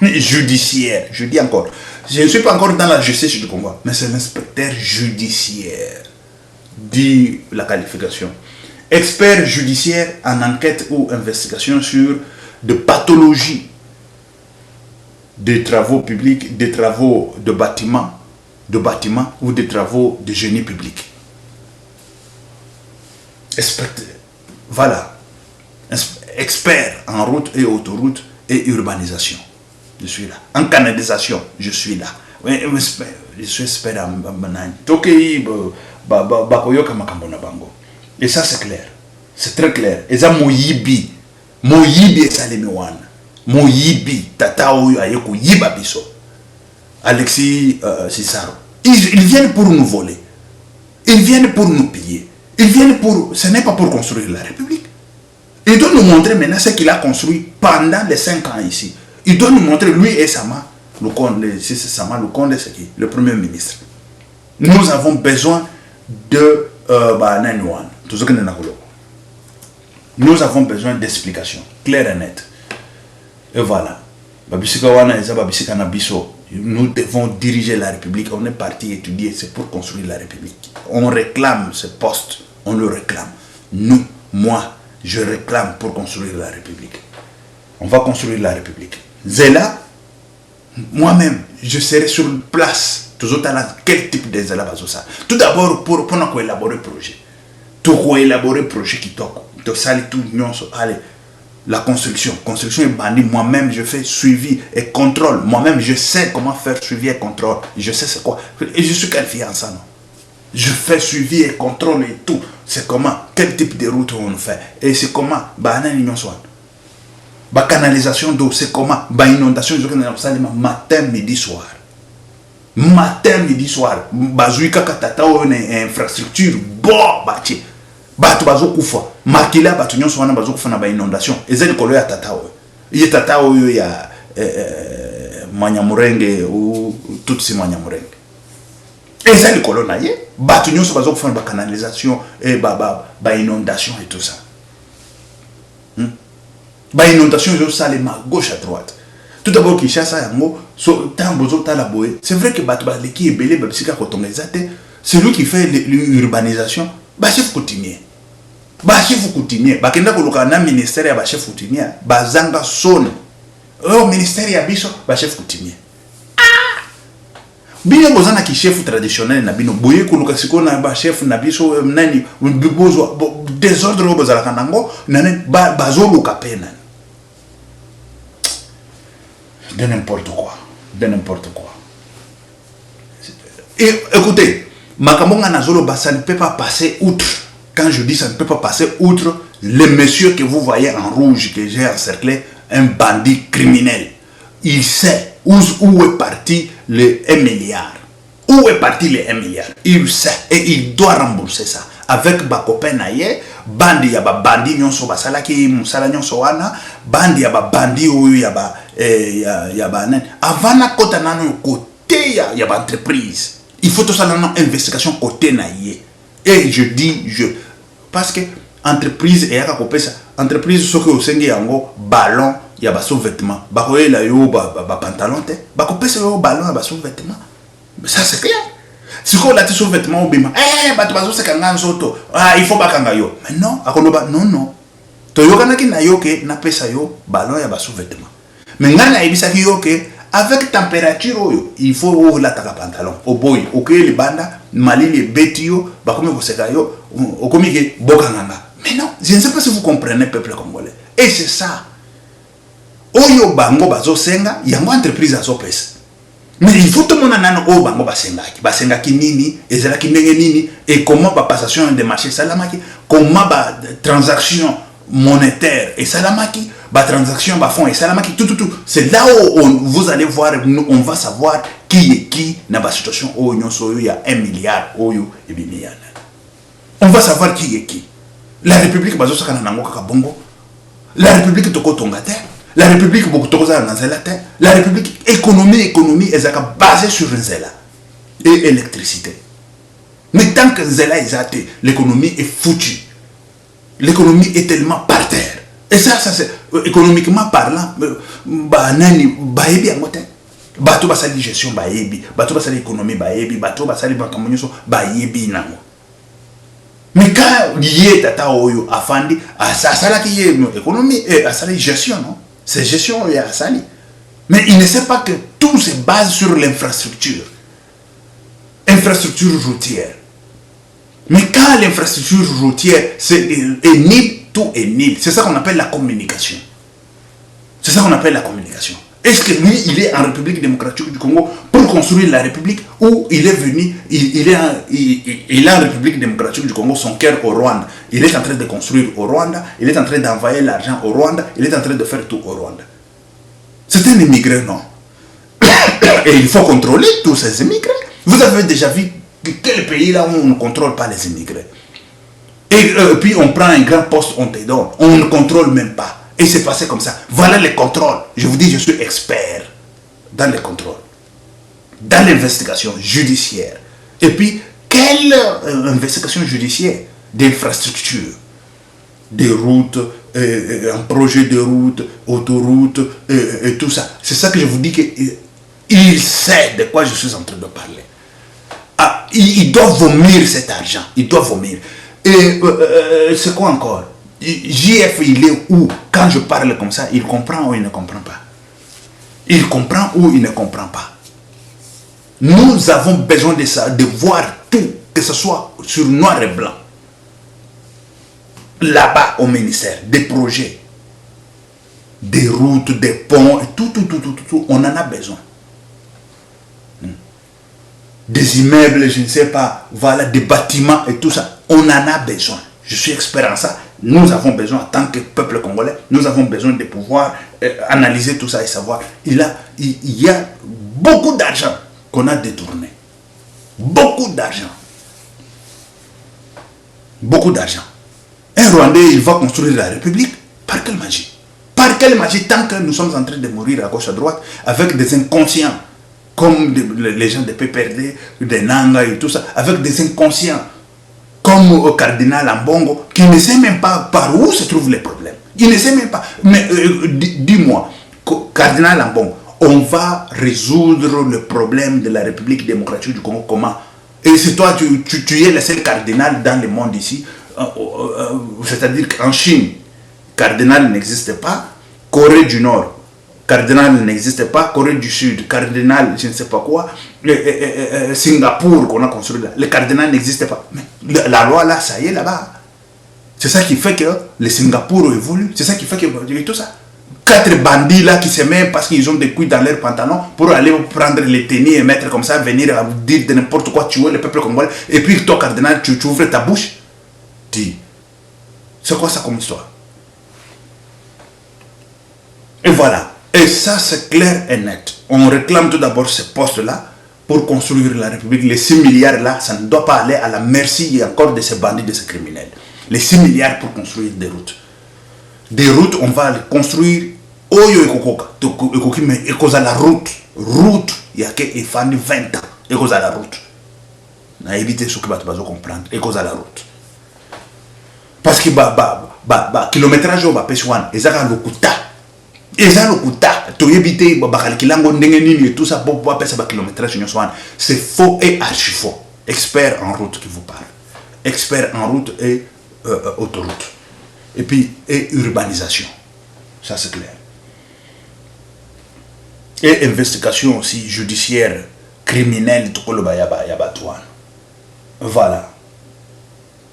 Speaker 1: Judiciaire, je dis encore. Je ne suis pas encore dans la justice du Congo, mais c'est l'inspecteur judiciaire, dit la qualification. Expert judiciaire en enquête ou investigation sur de pathologies, des travaux publics, des travaux de bâtiments ou des travaux de génie public. Voilà. Expert en route et autoroute et urbanisation. Je suis là. En canalisation, je suis là. Je suis expert en banane. Et ça c'est clair. C'est très clair. Et ça Moyibi et ça les Mewan. Moyibi, Tata Oyo Ayeko Yiba Biso. Alexis Cissaro. Ils viennent pour nous voler. Ils viennent pour nous piller. Ils viennent pour... Ce n'est pas pour construire la République. Il doit nous montrer maintenant ce qu'il a construit pendant les 5 ans ici. Il doit nous montrer, lui et Sama, le Conde, si c'est Sama, le Conde, c'est qui? Le Premier ministre. Nous avons besoin de... Nous avons besoin d'explications claires et nettes. Et voilà. Nous devons diriger la République. On est parti étudier, c'est pour construire la République. On réclame ce poste, on le réclame. Nous, moi, je réclame pour construire la République. On va construire la République. Zéla, moi-même, je serai sur place. Quel type de Zéla va ça? Tout d'abord, pour nous élaborer le projet. Pour élaborer le projet qui toque. Allez. La construction est bandie. Moi-même, je fais suivi et contrôle. Moi-même, je sais comment faire suivi et contrôle. Je sais c'est quoi. Et je suis qualifié en ça, non? Je fais suivi et contrôle et tout. C'est comment, quel type de route on fait. Et c'est comment, canalisation d'eau, c'est comment, inondation, matin, midi, soir. Matin, midi, soir. Bazouika katata, on est infrastructure, bon, bâti. Batu bazo kufa makila batu nyonso wana bazo kufa na ba inondation ezali kolo ya tatao ye tatao yo ya Manyamurenge ou Tutsi Manyamurenge ezali kolo na ye batu nyonso bazo kufa na ba canalisation et ba inondation et tout ça ba inondation yo ça les ma gauche à droite tout d'abord Kinshasa yango so tambozo tala boye c'est vrai que batu ba leki ebele ba bisika kotonga te c'est lui qui fait l'urbanisation. Chef coutumier. Chef coutumier. Bakenda koluka na ministère ya chef coutumier. Bazanga son. Oh ministère ya biso chef coutumier. Bino bozana ki chef traditionnel na bino boye koluka sikona chef na biso nani bibozo désordre bozala kanango nani bazoluka pena. De n'importe quoi. De n'importe quoi. Et écoutez, Makamonga Nazolo, ça ne peut pas passer outre. Quand je dis ça ne peut pas passer outre, le monsieur que vous voyez en rouge, que j'ai encerclé, un bandit criminel. Il sait où est parti le 1 milliard. Où est parti le 1 milliard? Il sait et il doit rembourser ça. Avec ba copain naye, bandi ya ba bandi nyonso basalaki musala nyonso wana, bandi ya ba bandi oyo ya ba nen. Avana kota nano côté ya ba entreprise. Il faut tout ça dans une investigation côté naïe. Et je dis parce que entreprise et yaka kopé ça entreprise ce que au sengi yango ballon ya ba sous-vêtements ba ko la yo ba pantalon te ba kopé ça yo ballon ya ba sous-vêtements. Ça c'est clair. Si ko la sous-vêtements obima ba to bazo sekanga nzoto il faut bakanga yo. Mais non akoloba non. To yo kana ki na yo ke na pesa yo ballon ya ba sous-vêtements. Mais ngana ebisa ki yo ke avec température, il faut la pantalon. Au boy, ok, les bandes, mali les bétio, bah comme vous savez, au comique, bokanganga. Mais non, je ne sais pas si vous comprenez, peuple congolais. Et c'est ça. Oyo bango bazo senga, yango entreprise azo pesa. Mais il faut tout le monde en o bango basenga ki nini, ezela ki ndenge nini, et comment ba passation de marché salamaki, comment ba transaction monétaire et salamaki. Ba transaction, ba fonds et salamaki, tout. C'est là où vous allez voir, on va savoir qui est qui dans la situation où il y a 1 milliard, où il y a 1 milliard. On va savoir qui est qui. La République, la République toko tongate, la République beaucoup tokoza nanzela te, la République économie, elle est basée sur nzela. et électricité. Mais tant que Zela est athée, l'économie est foutue. L'économie est tellement par terre. Et ça c'est économiquement parlant, nani baebi à motin. Bateau basali gestion baebi, bateau basali économie baebi, bateau basali bankamonyoso baebi nango. Mais quand y est tata oyo afandi, ça sala qui est économie et asali gestion non. C'est gestion et asali. Mais il ne sait pas que tout se base sur l'infrastructure. Infrastructure routière. Mais quand l'infrastructure routière est nul, tout est nul. C'est ça qu'on appelle la communication. C'est ça qu'on appelle la communication. Est-ce que lui, il est en République démocratique du Congo pour construire la République ou il est venu, il est en République démocratique du Congo, son cœur au Rwanda. Il est en train de construire au Rwanda, il est en train d'envoyer l'argent au Rwanda, il est en train de faire tout au Rwanda. C'est un immigré, non? Et il faut contrôler tous ces immigrés. Vous avez déjà vu quel pays là où on ne contrôle pas les immigrés? Et puis on prend un grand poste, on te donne. On ne contrôle même pas. Et c'est passé comme ça. Voilà les contrôles. Je vous dis, je suis expert dans les contrôles, dans l'investigation judiciaire. Et puis, quelle investigation judiciaire? D'infrastructures, des routes, un projet de route, autoroute, et tout ça. C'est ça que je vous dis qu'il sait de quoi je suis en train de parler. Ah, il doit vomir cet argent. Il doit vomir. Et c'est quoi encore? JF, il est où? Quand je parle comme ça, il comprend ou il ne comprend pas? Il comprend ou il ne comprend pas? Nous avons besoin de ça, de voir tout, que ce soit sur noir et blanc. Là-bas au ministère, des projets, des routes, des ponts, et tout, on en a besoin. Des immeubles, je ne sais pas, voilà, des bâtiments et tout ça, on en a besoin. Je suis expert en ça. Nous avons besoin, en tant que peuple congolais, nous avons besoin de pouvoir analyser tout ça et savoir. Il y a beaucoup d'argent qu'on a détourné. Beaucoup d'argent. Beaucoup d'argent. Un Rwandais, il va construire la République. Par quelle magie? Par quelle magie, tant que nous sommes en train de mourir à gauche, à droite, avec des inconscients, comme les gens de PPRD, des Nanga et tout ça, avec des inconscients, comme au cardinal Ambongo, qui ne sait même pas par où se trouvent les problèmes. Il ne sait même pas. Mais dis-moi, cardinal Ambongo, on va résoudre le problème de la République démocratique du Congo comment? Et si toi, tu es le seul cardinal dans le monde ici, c'est-à-dire qu'en Chine, cardinal n'existe pas, Corée du Nord, cardinal n'existe pas, Corée du Sud, cardinal, je ne sais pas quoi, Singapour qu'on a construit là, le cardinal n'existe pas. Mais la loi là, ça y est là-bas. C'est ça qui fait que le Singapour évolue, c'est ça qui fait que tout ça. 4 bandits là qui se mettent parce qu'ils ont des couilles dans leurs pantalons pour aller prendre les tennis et mettre comme ça, venir à dire de n'importe quoi, tuer le peuple congolais. Et puis toi, cardinal, tu ouvres ta bouche. Dis, c'est quoi ça comme histoire? Et voilà. Et ça, c'est clair et net. On réclame tout d'abord ce poste-là pour construire la République. Les 6 milliards-là, ça ne doit pas aller à la merci encore de ces bandits, de ces criminels. Les 6 milliards pour construire des routes. Des routes, on va les construire. Oyo ekokoka. Ekoki, mais ekoza la route. Route, il y a que efani 20 ans. Ekoza la route. Na éviter ce que tu vas comprendre. Ekoza la route. Parce que kilométrage au Bapeswan, ezaka lokuta. Eza lokuta. To éviter bakalikilango ndenge nini et tout ça pour pouvoir passer kilométrage nyoswan. C'est faux et archi faux. Expert en route qui vous parle. Expert en route et autoroute. Et puis, et urbanisation. Ça, c'est clair. Et investigation aussi judiciaire, criminelle, tout le bayaba. Voilà.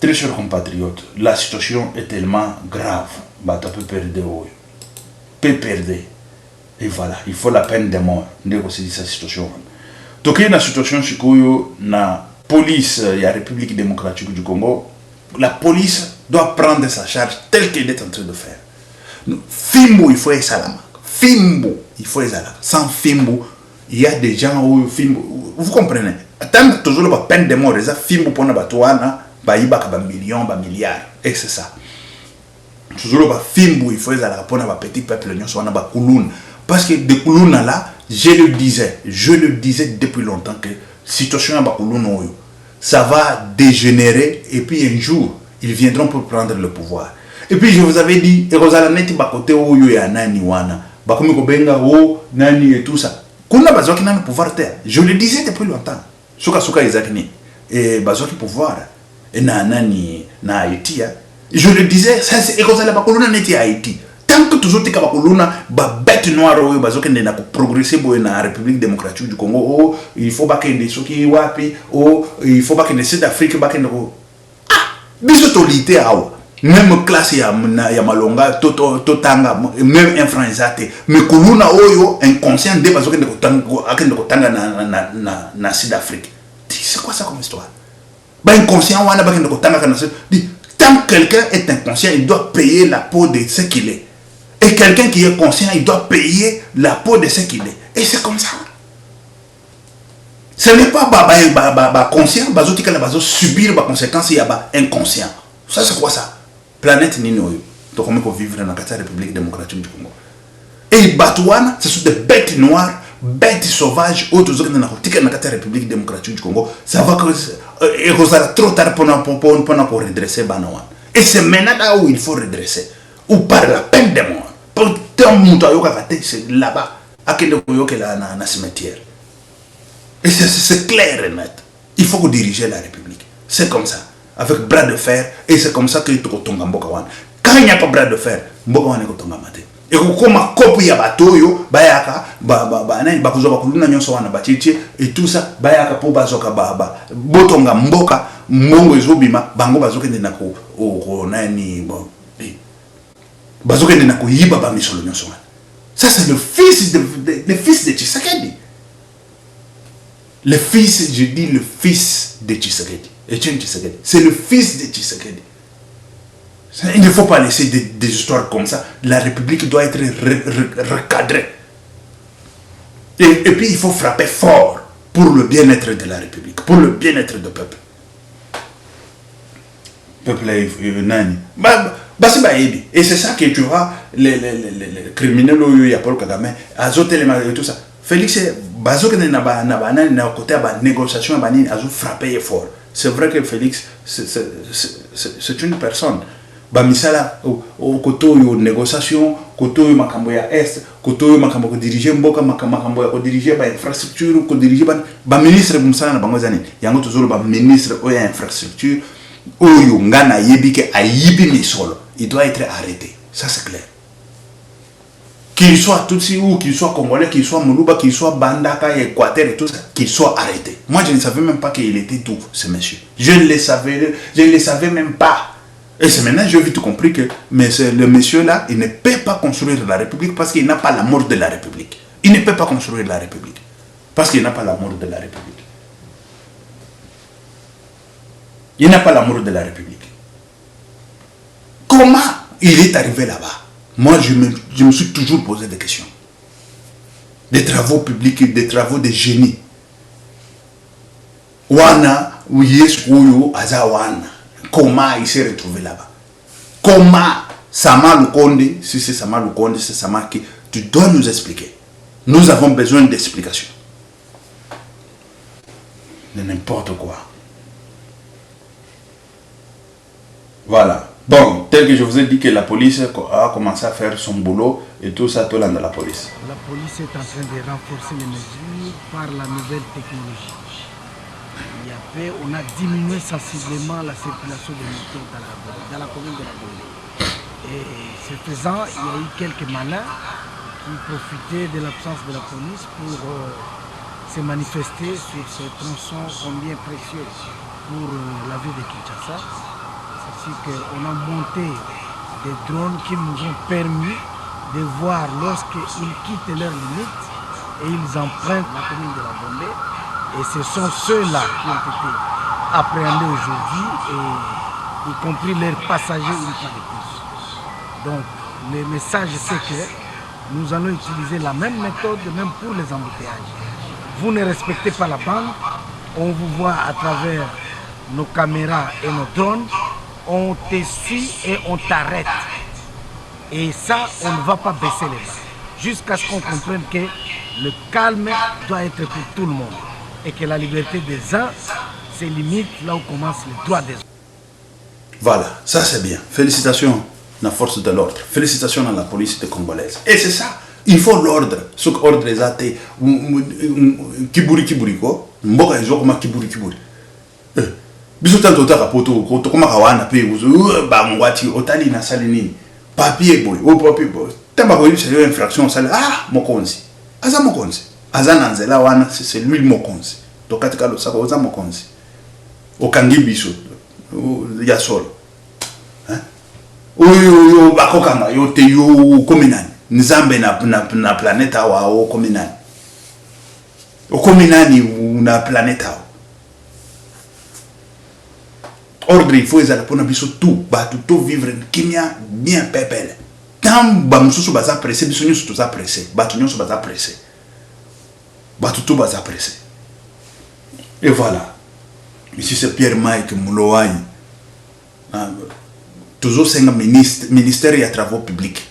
Speaker 1: Très chers compatriotes, la situation est tellement grave. Bata peut perdre. Peut perdre. Et voilà, il faut la peine de mort. Négocier cette situation. Donc, il y a une situation où la police de la République démocratique du Congo, la police doit prendre sa charge telle qu'elle est en train de faire. Fimbo, il faut être salama. Fimbo, il faut être salama. Sans Fimbo, il y a des gens où Fimbo. Vous comprenez? Tant que toujours la peine de mort, les Fimbo pour Batouana, Baïbaka, millions, milliards. Et c'est ça. Toujours le Fimbo, il faut être salama pour un petit peuple, parce que de Koulouna là, je le disais depuis longtemps que situation ça va dégénérer et puis un jour, ils viendront pour prendre le pouvoir. Et puis je vous avais dit, Erosalaneti bakote oyo ya nani wana, bakomi kobenga o nani et tout ça. Kuna bazoki nani pouvoir terre. Je le disais depuis longtemps. Suka izakini et bazoki pouvoir et na nani na Haïti. Je le disais, ça c'est Erosala bakoluna neti Haïti. Tant que toujours tika bakoluna ba bête noire oyo bazoki ndena ko progresser boye na République démocratique du Congo. Oh, il faut bakende soki wapi, oh, il faut bakende Sud-Afrique bakende ko. Ah, biso tolité awa. Même classe ya malonga totanga même infranzate mais kuluna oyo inconscient de bazoke de kotanga na Sud-Afrique. C'est quoi ça comme histoire? Ba inconscient wana ba de kotanga na dit tant que quelqu'un est inconscient, il doit payer la peau de ce qu'il est. Et quelqu'un qui est conscient, il doit payer la peau de ce qu'il est. Et c'est comme ça. Ce n'est pas conscient, bazoki kala bazo subir ba conséquences ya ba inconscient. Ça c'est quoi ça? Planète Nino, tu commences à vivre dans la République démocratique du Congo. Et Batouana, ce sont des bêtes noires, bêtes sauvages, autres qui sont dans la République démocratique du Congo. Ça va que trop tard pour redresser Banawan. Et c'est maintenant là où il faut redresser. Ou par la peine de mort. Pour tant de monde, c'est là-bas, à quel point il y a un cimetière. Et c'est clair et net. Il faut diriger la République. C'est comme ça. Avec bras de fer, et c'est comme ça que tu tonga mbokawan. Quand il n'y a pas bras de fer, mbokawan est tonga mate. Et comme un copie ya batoyo, bayaka, bakuzo bakuluna nyonso wana bachichi, et tout ça, bayaka po bazoka botonga mboka, mbongo ezobima, bango bazoke ndena ko nani bon. Bazoke ndena ko yiba ba misolo nyonso wana. Ça c'est le fils de Tshisekedi. Le fils, je dis le fils de Tshisekedi. C'est le fils de Tshisekedi. Il ne faut pas laisser des histoires comme ça. La République doit être recadrée. Et puis il faut frapper fort pour le bien-être de la République, pour le bien-être du peuple. Peuple et c'est ça que tu vois, les criminels, il y a Paul Kagame, et tout ça. Félix, na côté de négociation, il a frappé fort. C'est vrai que Félix, c'est une personne. Bamisala, au côté de négociation, côté de makambo ya est, côté de makambo diriger mboka, makambo ya diriger ba infrastructure, ko diriger ba ministre bumsala na bango zani. Yango tozolo ba ministre oya infrastructure, oyo ngana yebike ayibi misolo. Il doit être arrêté. Ça c'est clair. Qu'il soit Tutsi ou qu'il soit Congolais, qu'il soit Moulouba, qu'il soit Bandaka, Équateur et tout ça, qu'il soit arrêté. Moi, je ne savais même pas qu'il était tout, ce monsieur. Je ne le savais même pas. Et c'est maintenant que j'ai vite compris que le monsieur-là, il ne peut pas construire la République parce qu'il n'a pas l'amour de la République. Il ne peut pas construire la République parce qu'il n'a pas l'amour de la République. Il n'a pas l'amour de la République. Comment il est arrivé là-bas? Moi, je me suis toujours posé des questions. Des travaux publics, des travaux de génie. Wana, Azawana. Comment il s'est retrouvé là-bas? Comment Sama Lukonde, si c'est Sama Lukonde, c'est Sama qui... Tu dois nous expliquer. Nous avons besoin d'explications. De n'importe quoi. Voilà. Bon, tel que je vous ai dit que la police a commencé à faire son boulot et tout ça, tout là dans la police.
Speaker 3: La police est en train de renforcer les mesures par la nouvelle technologie. Il y a peu, on a diminué sensiblement la circulation des motos dans la commune de la Boule. Et ce faisant, il y a eu quelques malins qui profitaient de l'absence de la police pour se manifester sur ces tronçons combien précieux pour la ville de Kinshasa. C'est qu'on a monté des drones qui nous ont permis de voir lorsqu'ils quittent leurs limites et ils empruntent la commune de la Bombée. Et ce sont ceux-là qui ont été appréhendés aujourd'hui, y compris leurs passagers une fois de plus. Donc le message c'est que nous allons utiliser la même méthode, même pour les embouteillages. Vous ne respectez pas la bande, on vous voit à travers nos caméras et nos drones, on te suit et on t'arrête. Et ça, on ne va pas baisser les bras. Jusqu'à ce qu'on comprenne que le calme doit être pour tout le monde. et que la liberté des uns se limite là où commence le droit des autres.
Speaker 1: Voilà, ça c'est bien. Félicitations à la force de l'ordre. Félicitations à la police congolaise. Et c'est ça. Il faut l'ordre. Ce qu'ordre les a été. Kiburi ko. Mboka ezo koma kiburi. Biso tanto ta rapoto ko to koma kawana pe uzo ba ngwati otali na sali nini. Papier boy, o papier boy. Tamba ko c'est une infraction sali. Ah, mokonzi. Aza mokonzi. Aza nanzela wana c'est lui mokonzi. Donc katika lo sako oza mokonzi. Okangi biso. Ya solo. Hein? Oyo bakokanga yo te yo kominani. Nzambe na planète awa o kominani. O kominani na planète awa. Ordre il faut ezala pona biso tout ba tout vivre kimia bien pepele. Tant ba mususu baza pressé biso nyusu toza pressé. Ba nyusu baza pressé. Ba tout baza pressé. Et voilà. Ici c'est Pierre-Mike Moulouaï. Toujours c'est un ministère des travaux publics.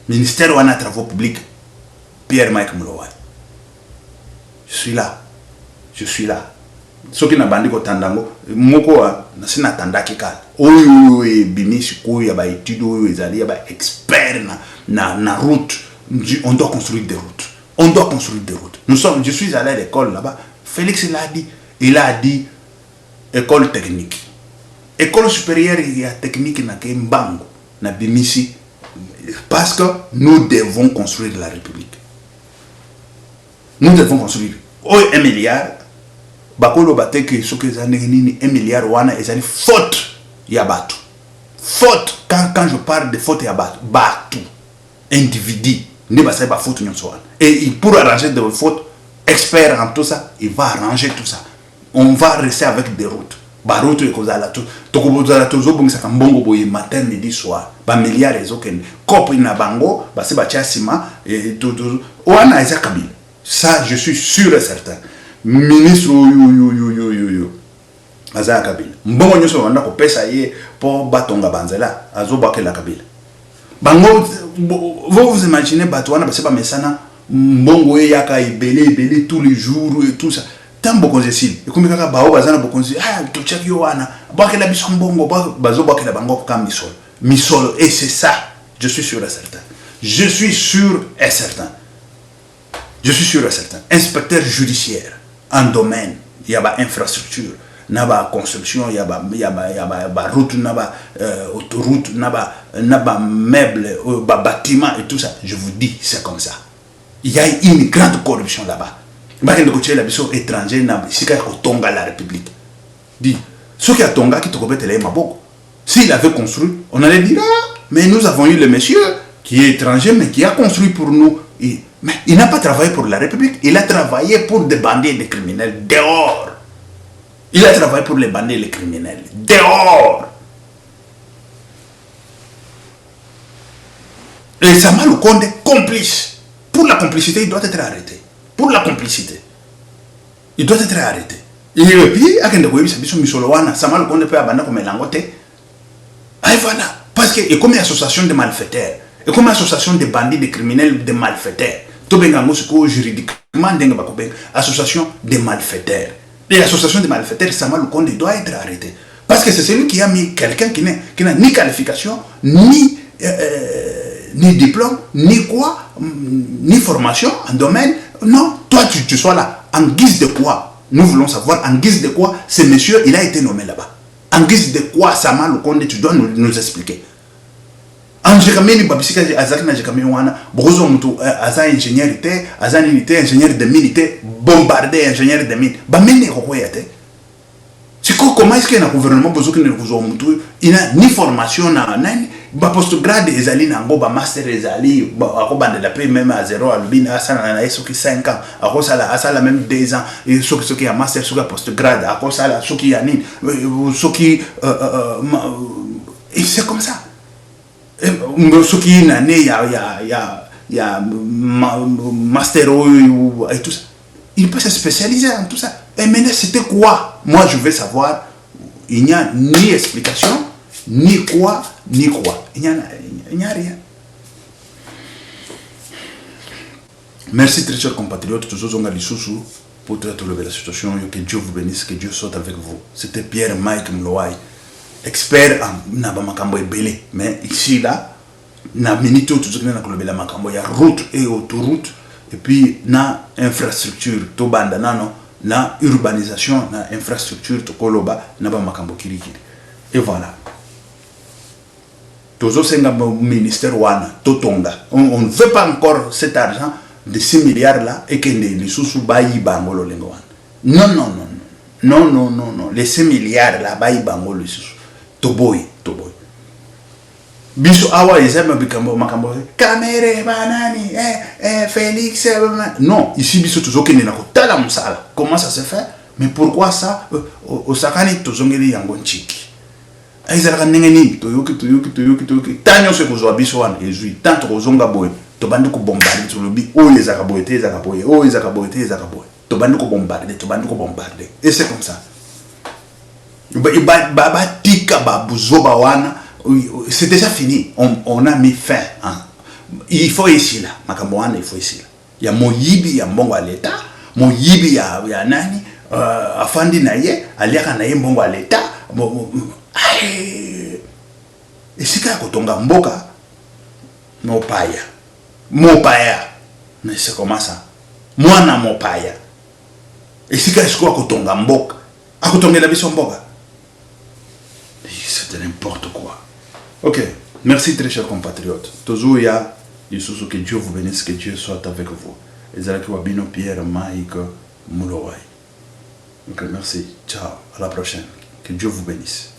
Speaker 1: Ministère des travaux publics. Pierre-Mike Moulouaï. Je suis là. Je suis là. Ce qui n'a pas dit que Tandango, Moko, c'est un tandaki kal. Oyo bimisi ko ya ba étude oyo ezali ya ba expert na route. On doit construire des routes. On doit construire des routes. Je suis allé à l'école là-bas. Félix l'a dit. Il a dit école technique. École supérieure et technique na Kembango, na Bimisi. Parce que nous devons construire la République. Nous devons construire. Oh, 1 milliard. Bakolo bateke ce que les années 1 milliard wana ezali faute yabatu. Faute quand je parle de faute yabatu, batu individu ne ba ba faute nyonso wana. Et pour arranger des fautes, expert en tout ça, il va arranger tout ça. On va rester avec des routes. Baroto et kozala tout. Tokobozala tozo bongisa kambongo boye matin midi soir. Ba milliards ezoken. Kopo ina bango, ba se ba tiasima et tout. Oana eza Kabila. Ça je suis sûr et certain. Ministre yo. Aza Kabila. Mbongo nyoso wanda ko pesa ye pour batonga banzela. Azo bakela Kabila. Bango vous imaginez batwana ba se ba mesana mbongo ye yaka ibele tous les jours et tout ça. Tant beaucoup de signes. Et comme kaka bao bazana beaucoup de signes. Ah, tu check yo wana. Bakela bisambongo bazo bakela bango comme misol. Et c'est ça. Je suis sûr et certain. Je suis sûr et certain. Je suis sûr et certain. Inspecteur judiciaire en domaine, il y a infrastructure, naba construction, il y a route, naba autoroute, naba meubles, bâtiment et tout ça. Je vous dis, c'est comme ça. Il y a une grande corruption là-bas. Bakende koche la biso étranger na sika ko tonga la République. Dit ce qui a tonga qui tokobete le maboko. S'il avait construit, on allait dire ah, mais nous avons eu le monsieur qui est étranger mais qui a construit pour nous. Mais il n'a pas travaillé pour la République, il a travaillé pour des bandits et des criminels dehors. Il a travaillé pour les bandits et les criminels dehors. Et Sama Lukonde complice. Pour la complicité, il doit être arrêté. Pour la complicité, il doit être arrêté. Et puis, à quel moment il Misolowana, Sama Lukonde peut abandonner comme Langote. Ah voilà, parce que et comme une association de malfaiteurs, et comme une association de bandits, de criminels, de malfaiteurs, tout bien juridiquement, association de malfaiteurs. Et l'association de malfaiteurs, Sama Lukonde doit être arrêté. Parce que c'est celui qui a mis quelqu'un qui n'a ni qualification, ni diplôme, ni quoi, ni formation en domaine. Non, toi tu sois là. En guise de quoi? Nous voulons savoir en guise de quoi ce monsieur il a été nommé là-bas. En guise de quoi Sama Lukonde, tu dois nous expliquer. En Jekameni Babisika Azakina Jekameni Wana, Brozo Mutu, Aza ingénieur, Aza unité, ingénieur de mine, bombardé, ingénieur de mine. Bamene Rokoyate. C'est comment est-ce qu'il y a un gouvernement il n'a ni formation, ni post-grade, ezali nango ba master ezali akoba de la paix même à 0 à l'ubina asala na esoki 5 ans akosala asala même 2 ans et soki ya master soki post-grade akosala soki ya nini soki et c'est comme ça soki na ne ya master et tout ça il peut se spécialiser en tout ça. Et maintenant c'était quoi? Moi je veux savoir. Il n'y a ni explication ni quoi. Il n'y a rien. Merci très chers compatriotes, toujours on a les sous pour traiter la situation. Que Dieu vous bénisse, que Dieu soit avec vous. C'était Pierre Mike Mloai, expert en Nabamakambo et Belé. Mais ici, là, na minute tout ce que nous avons la Makambo, il y a route et autoroute, et puis na infrastructure, to banda nano, na urbanisation, na infrastructure, to koloba, Nabamakambo kirikiri. Et voilà. Tozo senga ministère wana, totonga. On ne veut pas encore cet argent de 6 milliards là et que les sous bayi bangolo lengoan. Non, non, non, non, non, non, non, les 6 milliards là, bayi bangolo sous. Toboy, toboy. Biso awa ezema bikambo makambo. Kamere banani, Félix, non, ici biso tozo kende na kotala musala. Comment ça se fait? Mais pourquoi ça? Osakani tozongeli yango nchiki. Aizalaka ndenge nini? Toyoki. Tanyo se kozwa biso wana ezui. Tanto kozonga boy. Tobandi ko bombarder sur le bi oyo ezaka boyete ezaka boye oyo ezaka boyete ezaka boye tobandi ko bombarder et c'est comme ça ba tika ba buzoba wana c'est déjà fini on a mis fin hein. Il faut ici là makambo wana il faut ici là ya moyibi ya mbongo à l'état moyibi ya nani afandi na ye aliaka na ye mbongo à l'état esika kotonga mboka Mopaya. Mais c'est comment ça? Moi, na mopaya. Et si quelqu'un est kotonga mboka, a kotonga la vision mboka. C'est n'importe quoi. Ok. Merci très chers compatriotes. Tozuya, Yesusu, que Dieu vous bénisse, que Dieu soit avec vous. Et Zalaki Wabino Pierre Maïk Moulowai. Ok, merci. Ciao. À la prochaine. Que Dieu vous bénisse.